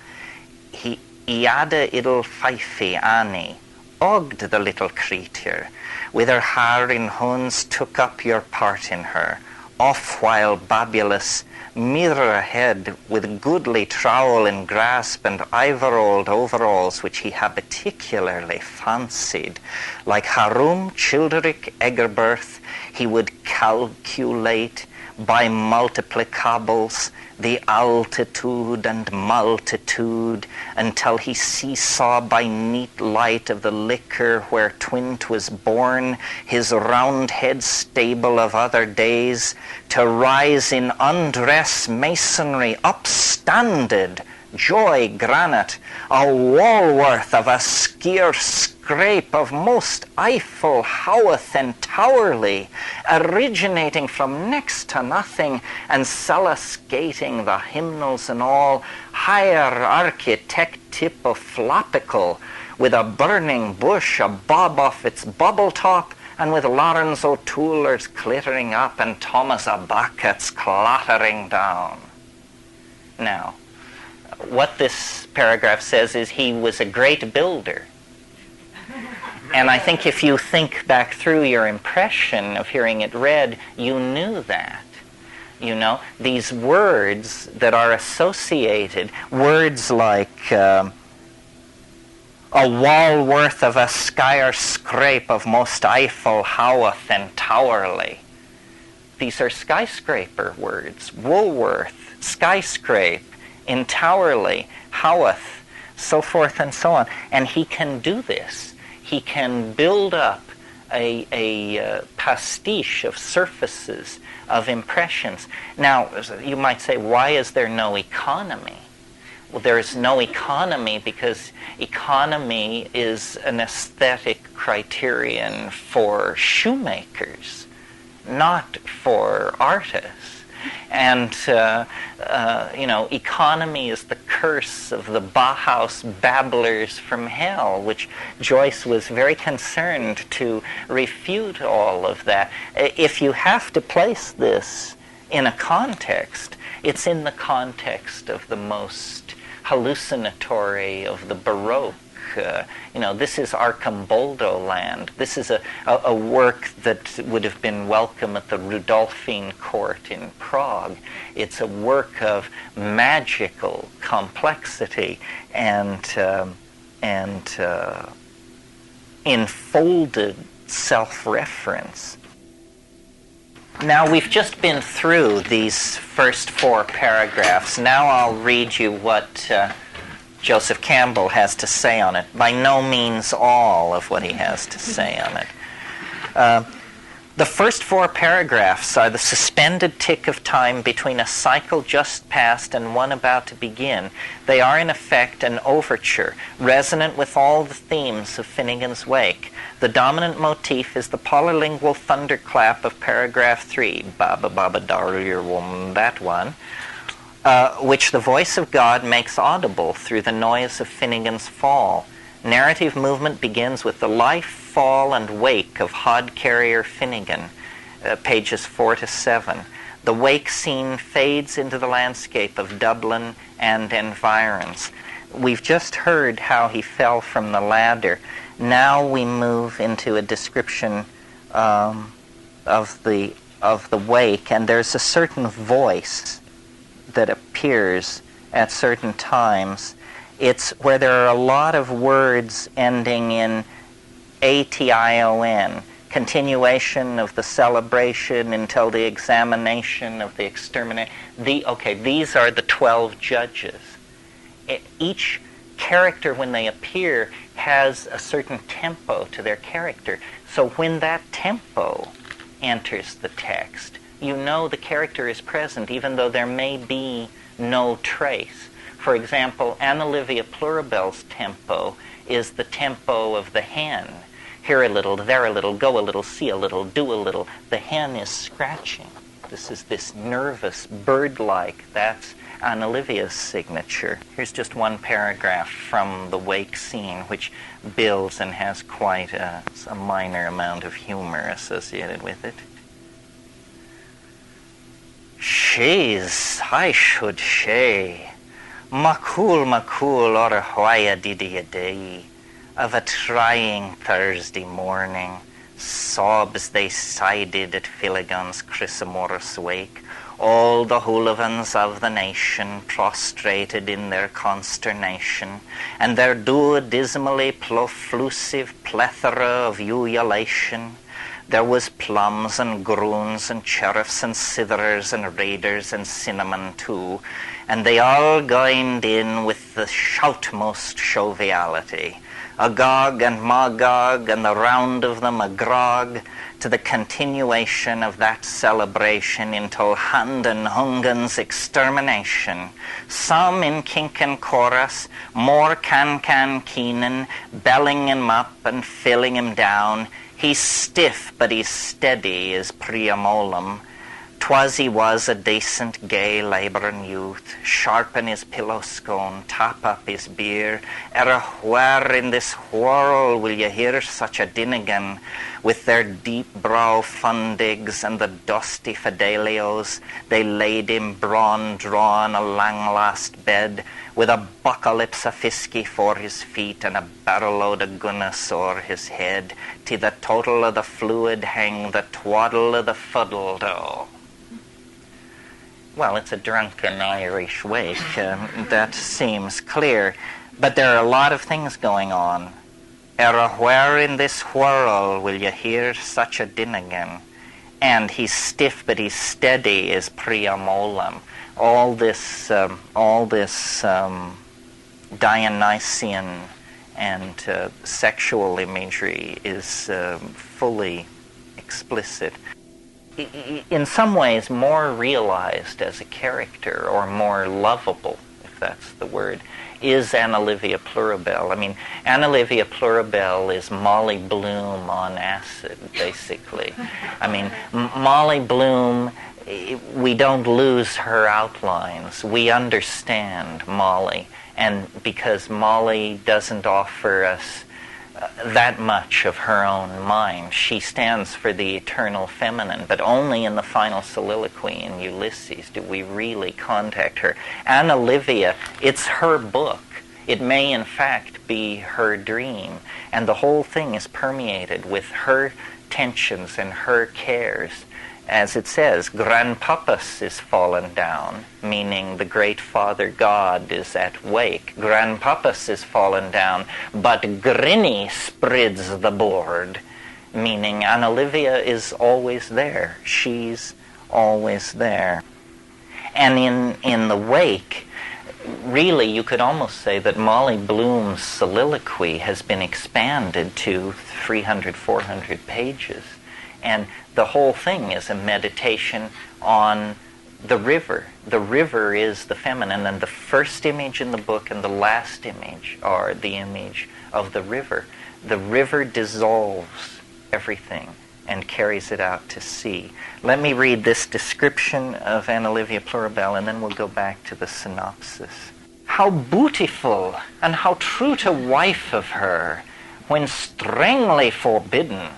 He iade idle fifi Annie, ogged the little creature, with her hair in hunds took up your part in her, off while babulous, mirror ahead with goodly trowel in grasp and ivory-old overalls which he had particularly fancied. Like Harum Childeric Egerbirth, he would calculate by multiplicables the altitude and multitude until he seesaw by neat light of the liquor where twint was born his round-head stable of other days to rise in undress masonry upstanded joy granite, a wallworth of a skeer scrape of most Eiffel, Howth, and Towerly, originating from next to nothing, and celescating the hymnals and all, higher architect tip of Flopical, with a burning bush a bob off its bubble top, and with Lawrence O'Tooler's clittering up and Thomas a Bucket's clattering down. Now, what this paragraph says is he was a great builder. And I think if you think back through your impression of hearing it read, you knew that. You know, these words that are associated, words like a wall worth of a skyer scrape of most Eiffel howeth and towerly. These are skyscraper words. Woolworth, skyscrape, in towerly, howeth, so forth and so on. And he can do this. He can build up a pastiche of surfaces, of impressions. Now, you might say, why is there no economy? Well, there is no economy because economy is an aesthetic criterion for shoemakers, not for artists. And, economy is the curse of the Bauhaus babblers from hell, which Joyce was very concerned to refute all of that. If you have to place this in a context, it's in the context of the most hallucinatory of the Baroque. This is Arcamboldo land. This is a work that would have been welcome at the Rudolphine court in Prague. It's a work of magical complexity and enfolded self-reference. Now, we've just been through these first 4 paragraphs. Now I'll read you what Joseph Campbell has to say on it. By no means all of what he has to say on it. The first 4 paragraphs are the suspended tick of time between a cycle just past and one about to begin. They are, in effect, an overture, resonant with all the themes of Finnegan's Wake. The dominant motif is the polylingual thunderclap of paragraph 3, Baba Baba Darlier Woman, that one, which the voice of God makes audible through the noise of Finnegan's fall. Narrative movement begins with the life, fall, and wake of hod-carrier Finnegan, pages 4 to 7. The wake scene fades into the landscape of Dublin and environs. We've just heard how he fell from the ladder. Now we move into a description of the wake, and there's a certain voice that appears at certain times. It's where there are a lot of words ending in ation, continuation of the celebration until the examination of the extermination. These are the 12 judges. Each character, when they appear, has a certain tempo to their character. So when that tempo enters the text, you know the character is present, even though there may be no trace. For example, Livia Plurabelle's tempo is the tempo of the hen. Here a little, there a little, go a little, see a little, do a little. The hen is scratching. This is this nervous, bird-like. That's Livia's signature. Here's just one paragraph from the wake scene, which builds and has quite a minor amount of humor associated with it. I should say, Macul or why did ye day of a trying Thursday morning, sobs they sided at Finnegan's chrysamorous wake, all the hooligans of the nation prostrated in their consternation, and their do dismally ploflusive plethora of ululation. There was plums and groons and cherifs and citherers and raiders and cinnamon too, and they all joined in with the shoutmost joviality, Agog and Magog and the round of them agrog, to the continuation of that celebration until Hand and Hungan's extermination. Some in Kinkin chorus, more can Keenan, belling him up and filling him down. He's stiff, but he's steady as Priamolum. 'Twas he was a decent, gay, labouring youth, sharpen his pillow scone, tap up his beer. Where in this whirl will ye hear such a din again, with their deep brow fundigs and the dusty fidelios? They laid him brawn drawn a lang last bed, with a buckalips of fisky for his feet and a barrel load of Guinness o'er his head, to the total of the fluid hang the twaddle of the fuddle dough. Well, it's a drunken Irish wake. That seems clear. But there are a lot of things going on. Where in this whirl will you hear such a din again? And he's stiff, but he's steady is priam olim. All this Dionysian and sexual imagery is fully explicit. In some ways more realized as a character, or more lovable, if that's the word, is Anna Livia Plurabelle. I mean, Anna Livia Plurabelle is Molly Bloom on acid, basically. I mean, Molly Bloom, we don't lose her outlines. We understand Molly, and because Molly doesn't offer us that much of her own mind. She stands for the eternal feminine, but only in the final soliloquy in Ulysses do we really contact her. Anna Livia, it's her book. It may in fact be her dream, and the whole thing is permeated with her tensions and her cares. As it says, Grandpapas is fallen down, meaning the great Father God is at wake. Grandpapas is fallen down, but Grinny spreads the board, meaning Anna Livia is always there. She's always there. And in the wake, really you could almost say that Molly Bloom's soliloquy has been expanded to 300, 400 pages. And the whole thing is a meditation on the river. The river is the feminine, and the first image in the book and the last image are the image of the river. The river dissolves everything and carries it out to sea. Let me read this description of Anna Livia Plurabelle, and then we'll go back to the synopsis. How beautiful and how true to wife of her, when strangely forbidden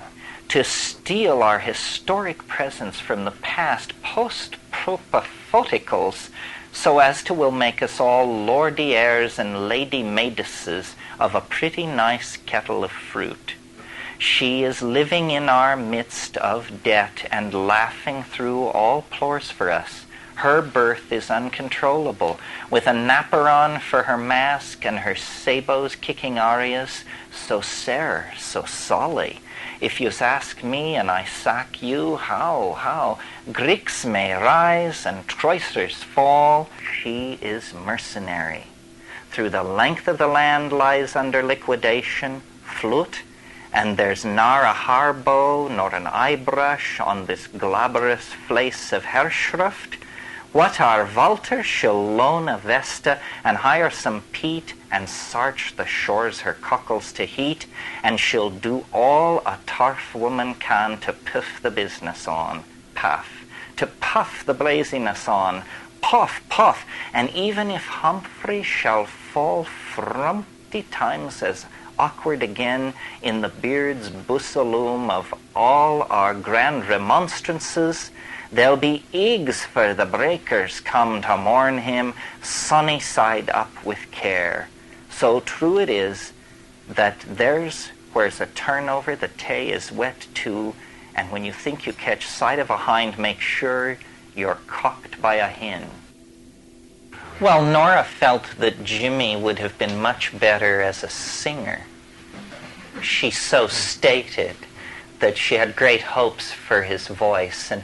to steal our historic presence from the past post-propheticals, so as to will make us all lordy heirs and lady maidesses of a pretty nice kettle of fruit. She is living in our midst of debt and laughing through all plores for us. Her birth is uncontrollable, with a naparon for her mask and her sabots kicking arias, so ser, so solly. If yous ask me and I sack you, how? Greeks may rise and Troisers fall. She is mercenary. Through the length of the land lies under liquidation, flut, and there's nar a harbow nor an eyebrush on this glabrous place of herschrift. What our Walter shall loan a Vesta and hire some peat and sarch the shores her cockles to heat, and she'll do all a turf woman can to puff the business on, to puff the blaziness on, puff, puff, and even if Humphrey shall fall frumpty times as awkward again in the beard's busaloom of all our grand remonstrances, there'll be eggs for the breakers come to mourn him, sunny side up with care. So true it is that there's where's a turnover, the tay is wet too, and when you think you catch sight of a hind, make sure you're cocked by a hen. Well, Nora felt that Jimmy would have been much better as a singer. She so stated that she had great hopes for his voice, and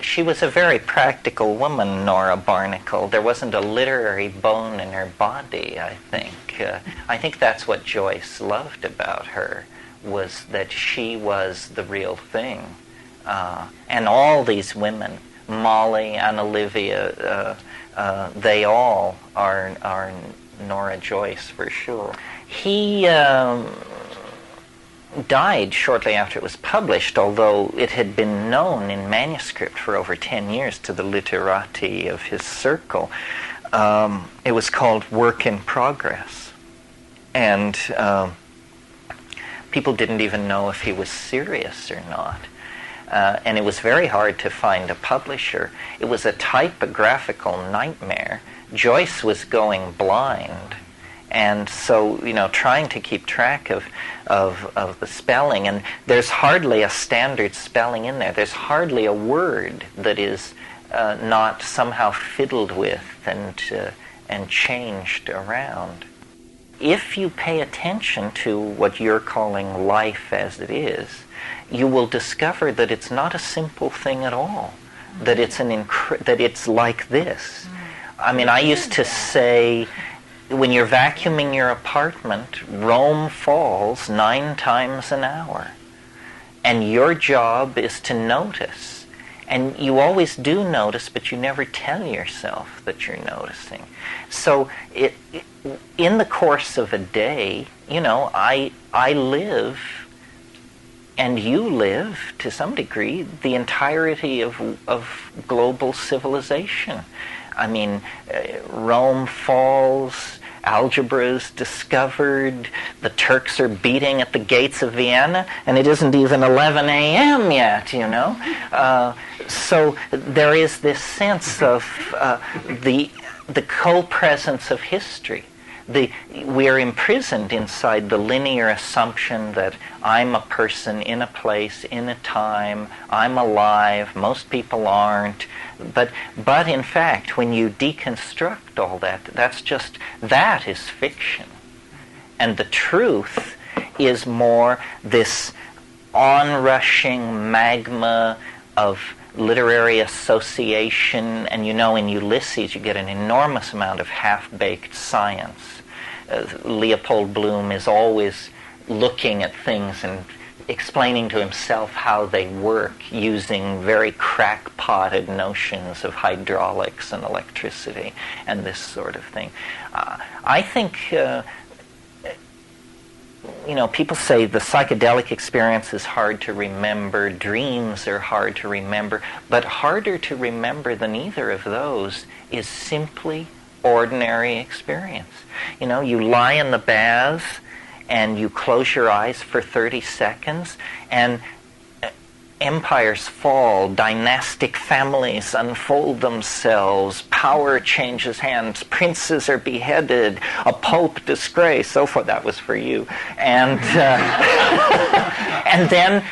she was a very practical woman, Nora Barnacle. There wasn't a literary bone in her body, I think. I think that's what Joyce loved about her, was that she was the real thing. And all these women, Molly and Olivia, they all are Nora Joyce for sure. He died shortly after it was published, although it had been known in manuscript for over 10 years to the literati of his circle. It was called Work in Progress. And people didn't even know if he was serious or not. And it was very hard to find a publisher. It was a typographical nightmare. Joyce was going blind. And so, trying to keep track of the spelling, and there's hardly a standard spelling in there. There's hardly a word that is not somehow fiddled with and changed around. If you pay attention to what you're calling life as it is, you will discover that it's not a simple thing at all. That it's that it's like this. I mean, I used to say, when you're vacuuming your apartment, Rome falls 9 times an hour. And your job is to notice. And you always do notice, but you never tell yourself that you're noticing. So in the course of a day, I live, and you live, to some degree, the entirety of global civilization. I mean, Rome falls, algebra is discovered, the Turks are beating at the gates of Vienna, and it isn't even 11 a.m. yet, So there is this sense of the co-presence of history. We are imprisoned inside the linear assumption that I'm a person in a place, in a time, I'm alive, most people aren't. But in fact, when you deconstruct all that, that is fiction. And the truth is more this onrushing magma of literary association, and in Ulysses you get an enormous amount of half-baked science. Leopold Bloom is always looking at things and explaining to himself how they work using very crack-potted notions of hydraulics and electricity and this sort of thing. I think people say the psychedelic experience is hard to remember, dreams are hard to remember, but harder to remember than either of those is simply ordinary experience. You lie in the bath and you close your eyes for 30 seconds and empires fall, dynastic families unfold themselves, power changes hands, princes are beheaded, a pope disgraced, so forth. That was for you. And and then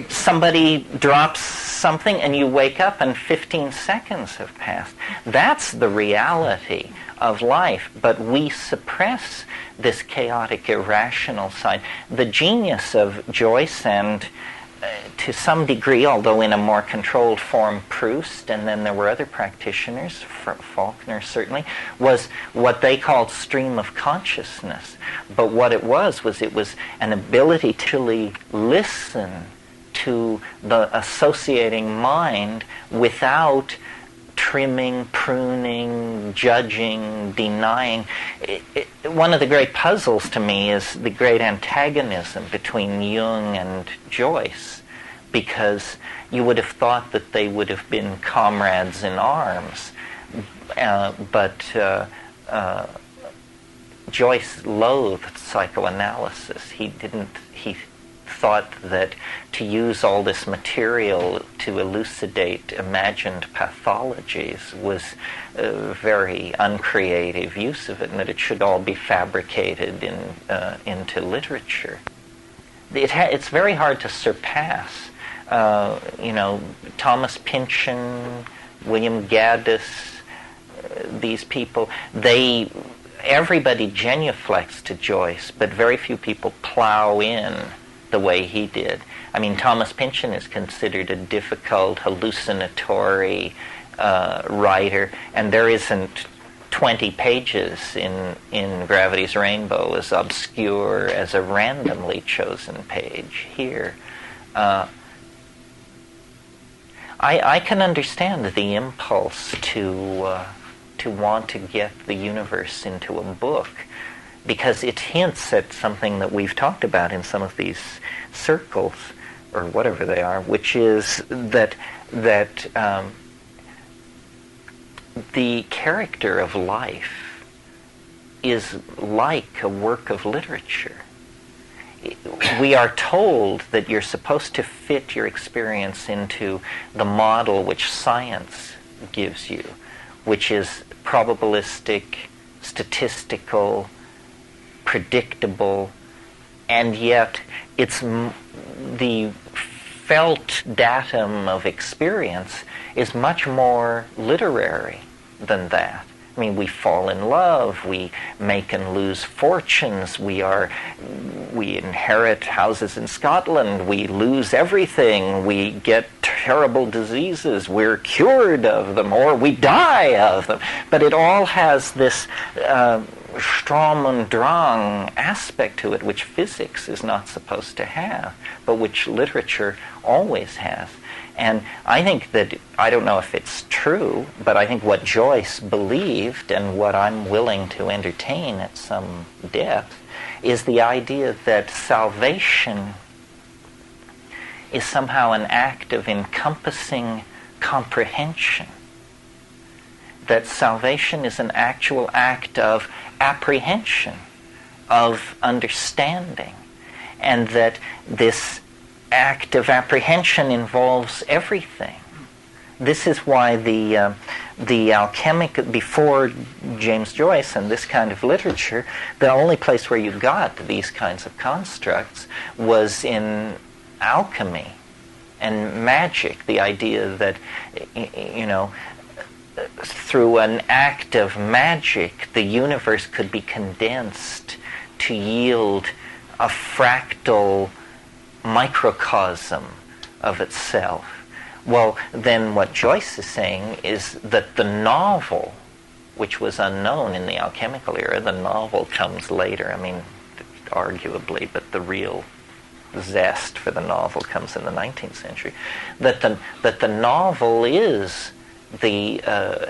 somebody drops something and you wake up and 15 seconds have passed. That's the reality of life, but we suppress this chaotic, irrational side. The genius of Joyce and to some degree, although in a more controlled form, Proust, and then there were other practitioners, Faulkner certainly, was what they called stream of consciousness. But what it was an ability to listen to the associating mind without trimming, pruning, judging, denying. One of the great puzzles to me is the great antagonism between Jung and Joyce, because you would have thought that they would have been comrades in arms, but Joyce loathed psychoanalysis. He thought that to use all this material to elucidate imagined pathologies was a very uncreative use of it, and that it should all be fabricated into literature. It's very hard to surpass. Thomas Pynchon, William Gaddis, these people, everybody genuflects to Joyce, but very few people plow in the way he did. I mean, Thomas Pynchon is considered a difficult, hallucinatory writer, and there isn't 20 pages in Gravity's Rainbow as obscure as a randomly chosen page here. I can understand the impulse to want to get the universe into a book. because it hints at something that we've talked about in some of these circles, or whatever they are, which is that the character of life is like a work of literature. We are told that you're supposed to fit your experience into the model which science gives you, which is probabilistic, statistical, predictable, and yet it's the felt datum of experience is much more literary than that. I mean, we fall in love, we make and lose fortunes, we inherit houses in Scotland, we lose everything, we get terrible diseases, we're cured of them, or we die of them. But it all has this Strom und Drang aspect to it, which physics is not supposed to have, but which literature always has. And I think that, I don't know if it's true, but I think what Joyce believed, and what I'm willing to entertain at some depth, is the idea that salvation is somehow an act of encompassing comprehension. That salvation is an actual act of apprehension, of understanding, and that this act of apprehension involves everything. This is why the alchemic, before James Joyce and this kind of literature, the only place where you got these kinds of constructs was in alchemy and magic. The idea that, through an act of magic, the universe could be condensed to yield a fractal microcosm of itself. Well, then what Joyce is saying is that the novel, which was unknown in the alchemical era, the novel comes later, I mean, arguably, but the real zest for the novel comes in the 19th century, that the novel is the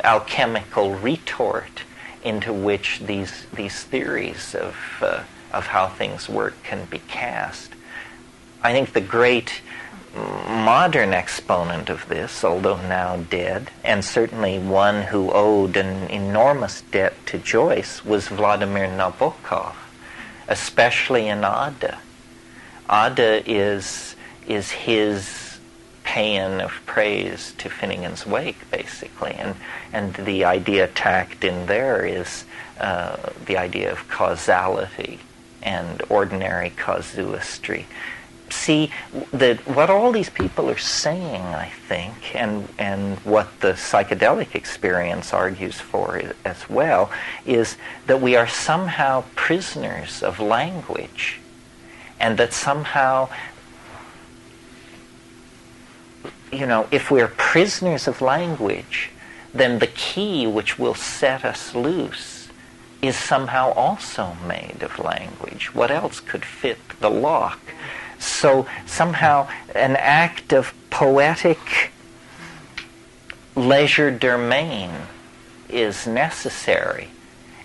alchemical retort into which these theories of how things work can be cast. I think the great modern exponent of this, although now dead, and certainly one who owed an enormous debt to Joyce, was Vladimir Nabokov, especially in Ada. Ada is his paean of praise to Finnegan's Wake, basically, and the idea tacked in there is the idea of causality and ordinary casuistry. See, what all these people are saying, I think, and what the psychedelic experience argues for as well, is that we are somehow prisoners of language, and that somehow, if we're prisoners of language, then the key which will set us loose is somehow also made of language. What else could fit the lock? So somehow an act of poetic legerdemain is necessary.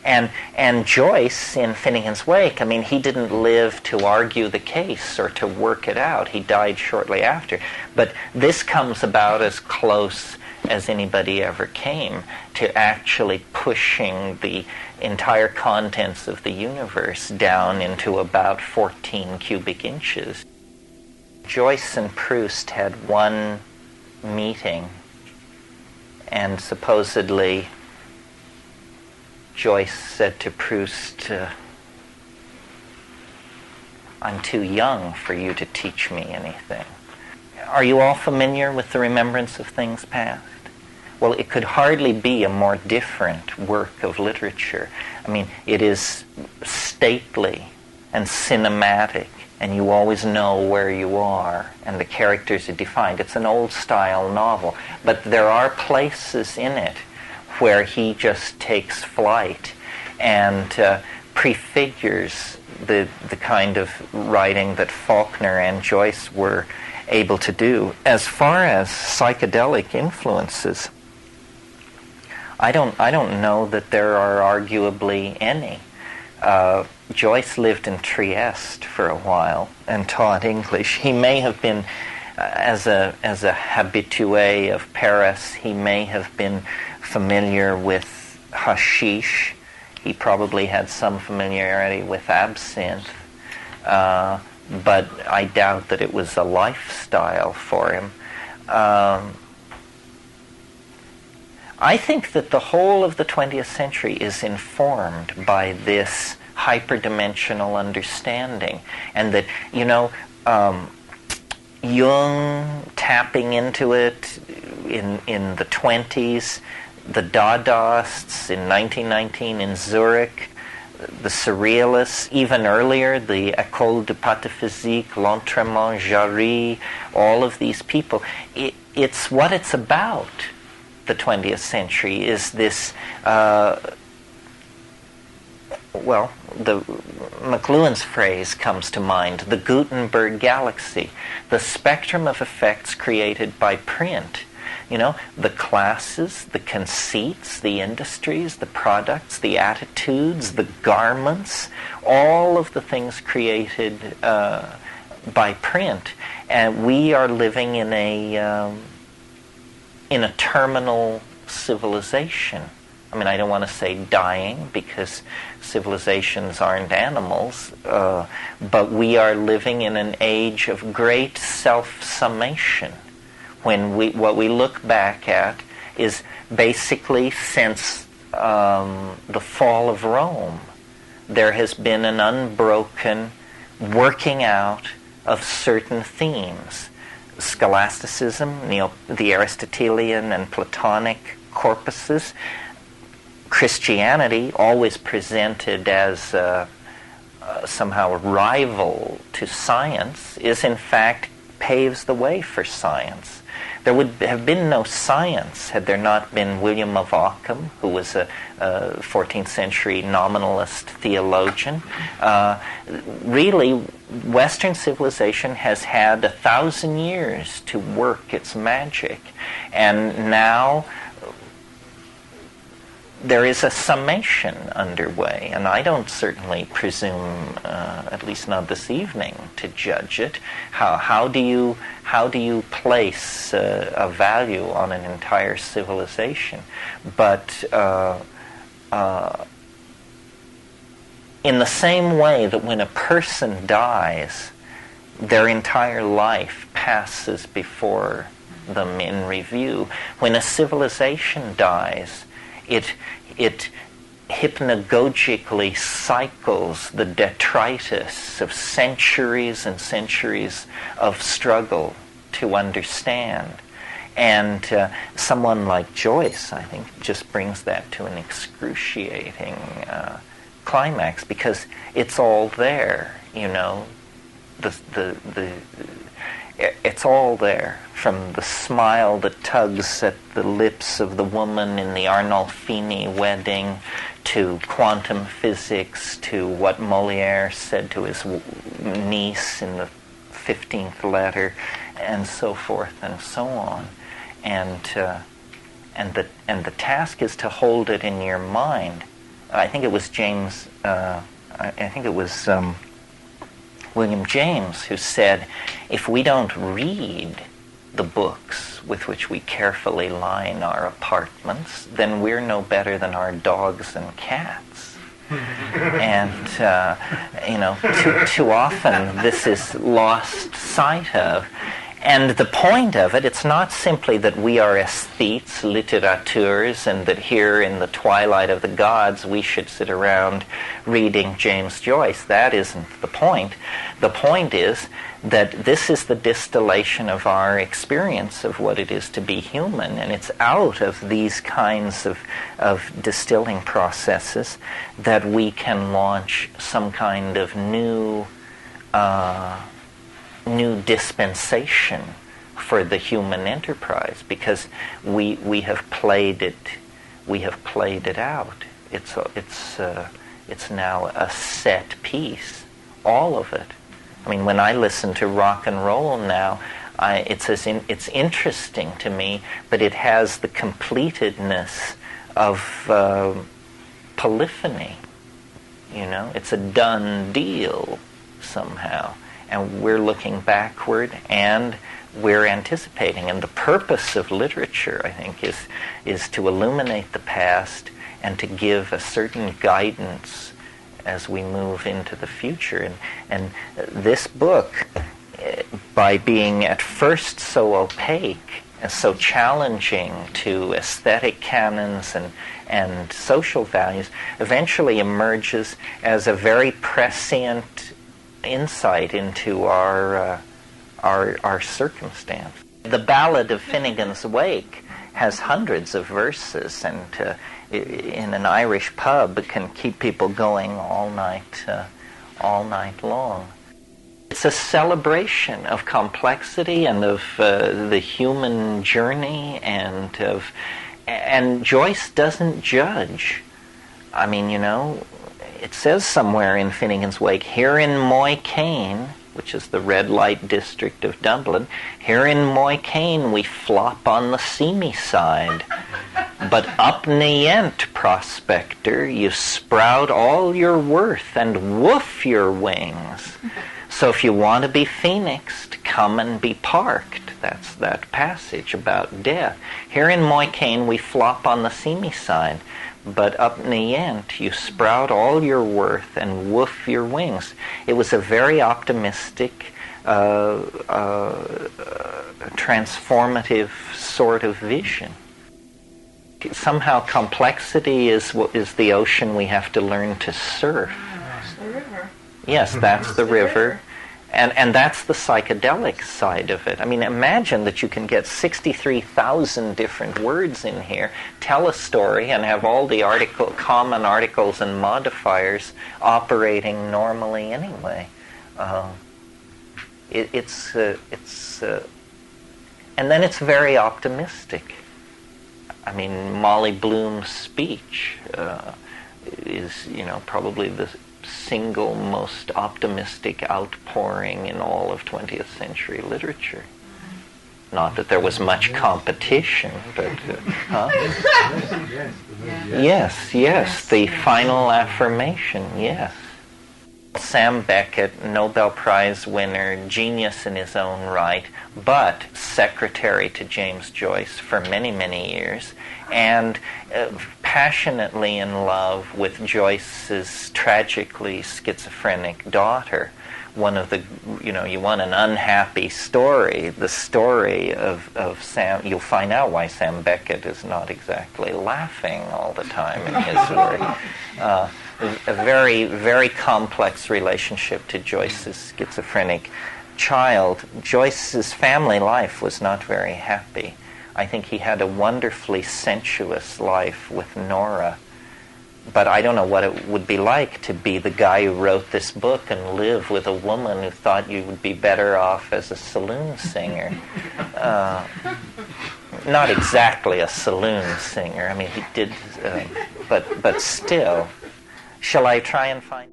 And Joyce, in Finnegan's Wake, I mean, he didn't live to argue the case or to work it out. He died shortly after. But this comes about as close as anybody ever came to actually pushing the entire contents of the universe down into about 14 cubic inches. Joyce and Proust had one meeting, and supposedly Joyce said to Proust, "I'm too young for you to teach me anything." Are you all familiar with the remembrance of things past? Well, it could hardly be a more different work of literature. I mean, it is stately and cinematic, and you always know where you are, and the characters are defined. It's an old-style novel, but there are places in it where he just takes flight and prefigures the kind of writing that Faulkner and Joyce were able to do. As far as psychedelic influences, I don't know that there are arguably any. Joyce lived in Trieste for a while and taught English. He may have been, as a habitué of Paris, he may have been familiar with hashish. He probably had some familiarity with absinthe, but I doubt that it was a lifestyle for him. I think that the whole of the 20th century is informed by this hyperdimensional understanding, and that, Jung tapping into it in the 20s, the Dadaists in 1919 in Zurich, the Surrealists, even earlier, the École de Pataphysique, L'Entremont, Jarry, all of these people. It's what it's about, the 20th century, is this, the McLuhan's phrase comes to mind, the Gutenberg galaxy, the spectrum of effects created by print. The classes, the conceits, the industries, the products, the attitudes, the garments, all of the things created by print. And we are living in a terminal civilization. I don't want to say dying, because civilizations aren't animals, but we are living in an age of great self-summation. When what we look back at is basically since the fall of Rome, there has been an unbroken working out of certain themes. Scholasticism, the Aristotelian and Platonic corpuses. Christianity, always presented as somehow a rival to science, is in fact paves the way for science. There would have been no science had there not been William of Ockham, who was a 14th century nominalist theologian. Really, Western civilization has had 1,000 years to work its magic, and now there is a summation underway, and I don't certainly presume, at least not this evening, to judge it. How do you place a value on an entire civilization? But in the same way that when a person dies, their entire life passes before them in review. When a civilization dies, it hypnagogically cycles the detritus of centuries and centuries of struggle to understand. And someone like Joyce, I think, just brings that to an excruciating climax, because it's all there, it's all there, from the smile that tugs at the lips of the woman in the Arnolfini wedding, to quantum physics, to what Molière said to his niece in the 15th letter, and so forth and so on. And the task is to hold it in your mind. I think it was William James who said, if we don't read the books with which we carefully line our apartments, then we're no better than our dogs and cats. And, too often this is lost sight of. And the point of it, it's not simply that we are aesthetes, littérateurs, and that here in the twilight of the gods we should sit around reading James Joyce. That isn't the point. The point is that this is the distillation of our experience of what it is to be human, and it's out of these kinds of distilling processes that we can launch some kind of new dispensation for the human enterprise, because we have played it out. It's now a set piece, all of it. When I listen to rock and roll now, it's interesting to me, but it has the completedness of polyphony. You know, it's a done deal somehow. And we're looking backward and we're anticipating. And the purpose of literature, I think, is to illuminate the past and to give a certain guidance as we move into the future. And this book, by being at first so opaque and so challenging to aesthetic canons and social values, eventually emerges as a very prescient insight into our circumstance. The ballad of Finnegan's Wake has hundreds of verses, and in an Irish pub it can keep people going all night long. It's a celebration of complexity and of the human journey, and Joyce doesn't judge. I mean, you know, it says somewhere in Finnegan's Wake, here in Moycane, which is the red light district of Dublin, here in Moycane we flop on the seamy side. But up Nient, prospector, you sprout all your worth and woof your wings. So if you want to be phoenixed, come and be parked. That's that passage about death. Here in Moycane we flop on the seamy side. But up Nient, you sprout all your worth and woof your wings. It was a very optimistic, transformative sort of vision. Somehow complexity is the ocean we have to learn to surf. The river. Yes, that's the river. And that's the psychedelic side of it. I mean, imagine that you can get 63,000 different words in here, tell a story, and have all the common articles and modifiers operating normally anyway. And then it's very optimistic. I mean, Molly Bloom's speech is, you know, probably the single most optimistic outpouring in all of 20th century literature. Not that there was much competition, but yes, the final affirmation, yes. Sam Beckett, Nobel Prize winner, genius in his own right, but secretary to James Joyce for many, many years, and passionately in love with Joyce's tragically schizophrenic daughter. One of the, you know, you want an unhappy story, the story of Sam. You'll find out why Sam Beckett is not exactly laughing all the time in his work. A very, very complex relationship to Joyce's schizophrenic child. Joyce's family life was not very happy. I think he had a wonderfully sensuous life with Nora, but I don't know what it would be like to be the guy who wrote this book and live with a woman who thought you would be better off as a saloon singer. Not exactly a saloon singer. I mean, he did, but still. Shall I try and find...